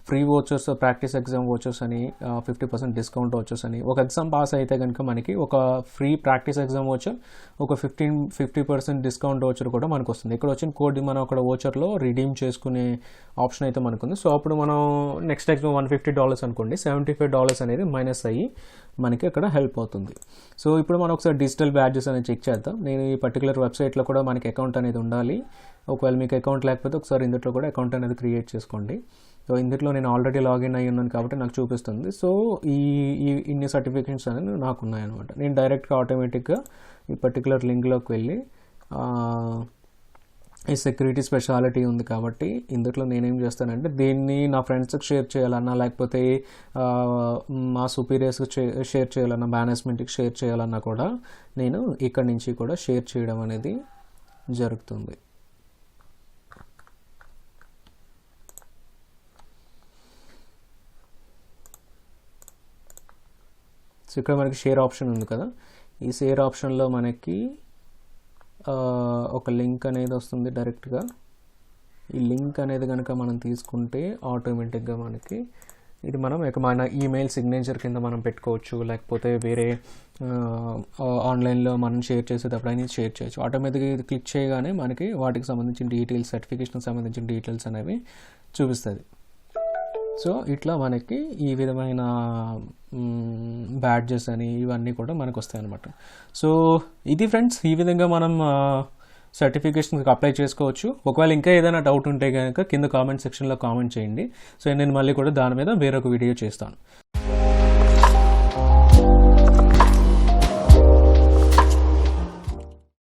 free vouchers, practice exam vouchers అని, 50% డిస్కౌంట్ వోచర్స్ అని, ఒక ఎగ్జామ్ పాస్ అయితే కనుక మనకి ఒక ఫ్రీ ప్రాక్టీస్ ఎగ్జామ్ వోచర్, ఒక 50% డిస్కౌంట్ వోచర్ కూడా మనకు వస్తుంది. ఇక్కడ వచ్చిన కోడ్ మనం అక్కడ వోచర్లో రిడీమ్ చేసుకునే ఆప్షన్ అయితే మనకు ఉంది. సో అప్పుడు మనం నెక్స్ట్ ఎగ్జామ్ $150 అనుకోండి, $75 అనేది మైనస్ అయ్యి మనకి అక్కడ హెల్ప్ అవుతుంది. సో ఇప్పుడు మనం ఒకసారి డిజిటల్ బ్యాడ్జెస్ అనేది చెక్ చేద్దాం. నేను ఈ పర్టికులర్ వెబ్సైట్లో కూడా మనకి అకౌంట్ అనేది ఉండాలి. ఒకవేళ మీకు అకౌంట్ లేకపోతే ఒకసారి ఇందులో కూడా అకౌంట్ అనేది క్రియేట్ చేసుకోండి. సో ఇందులో నేను ఆల్రెడీ లాగిన్ అయ్యి ఉన్నాను కాబట్టి నాకు చూపిస్తుంది. సో ఇన్ని సర్టిఫికేషన్స్ అనేవి నాకు ఉన్నాయన్నమాట. నేను డైరెక్ట్గా ఆటోమేటిక్గా ఈ పర్టికులర్ లింక్లోకి వెళ్ళి ఈ సెక్యూరిటీ స్పెషాలిటీ ఉంది కాబట్టి ఇందులో నేనేం చేస్తానంటే దీన్ని నా ఫ్రెండ్స్కి షేర్ చేయాలన్నా, లేకపోతే మా సుపీరియర్స్కి షేర్ చేయాలన్నా, మేనేజ్మెంట్కి షేర్ చేయాలన్నా కూడా నేను ఇక్కడి నుంచి కూడా షేర్ చేయడం అనేది జరుగుతుంది. సో ఇక్కడ మనకి షేర్ ఆప్షన్ ఉంది కదా, ఈ షేర్ ఆప్షన్లో మనకి ఒక లింక్ అనేది వస్తుంది డైరెక్ట్గా. ఈ లింక్ అనేది కనుక మనం తీసుకుంటే ఆటోమేటిక్గా మనకి ఇది మనం మన ఈమెయిల్ సిగ్నేచర్ కింద మనం పెట్టుకోవచ్చు, లేకపోతే వేరే ఆన్లైన్లో మనం షేర్ చేసేటప్పుడు అనేది షేర్ చేయొచ్చు. ఆటోమేటిక్గా ఇది క్లిక్ చేయగానే మనకి వాటికి సంబంధించిన డీటెయిల్స్, సర్టిఫికేషన్కి సంబంధించిన డీటెయిల్స్ అనేవి చూపిస్తుంది. సో ఇట్లా మనకి ఈ విధమైన బ్యాడ్జెస్ అని ఇవన్నీ కూడా మనకు వస్తాయి అన్నమాట. సో ఇది ఫ్రెండ్స్, ఈ విధంగా మనం సర్టిఫికేషన్కి అప్లై చేసుకోవచ్చు. ఒకవేళ ఇంకా ఏదైనా డౌట్ ఉంటే కనుక కింద కామెంట్ సెక్షన్లో కామెంట్ చేయండి. సో నేను మళ్ళీ కూడా దాని మీద వేరొక వీడియో చేస్తాను.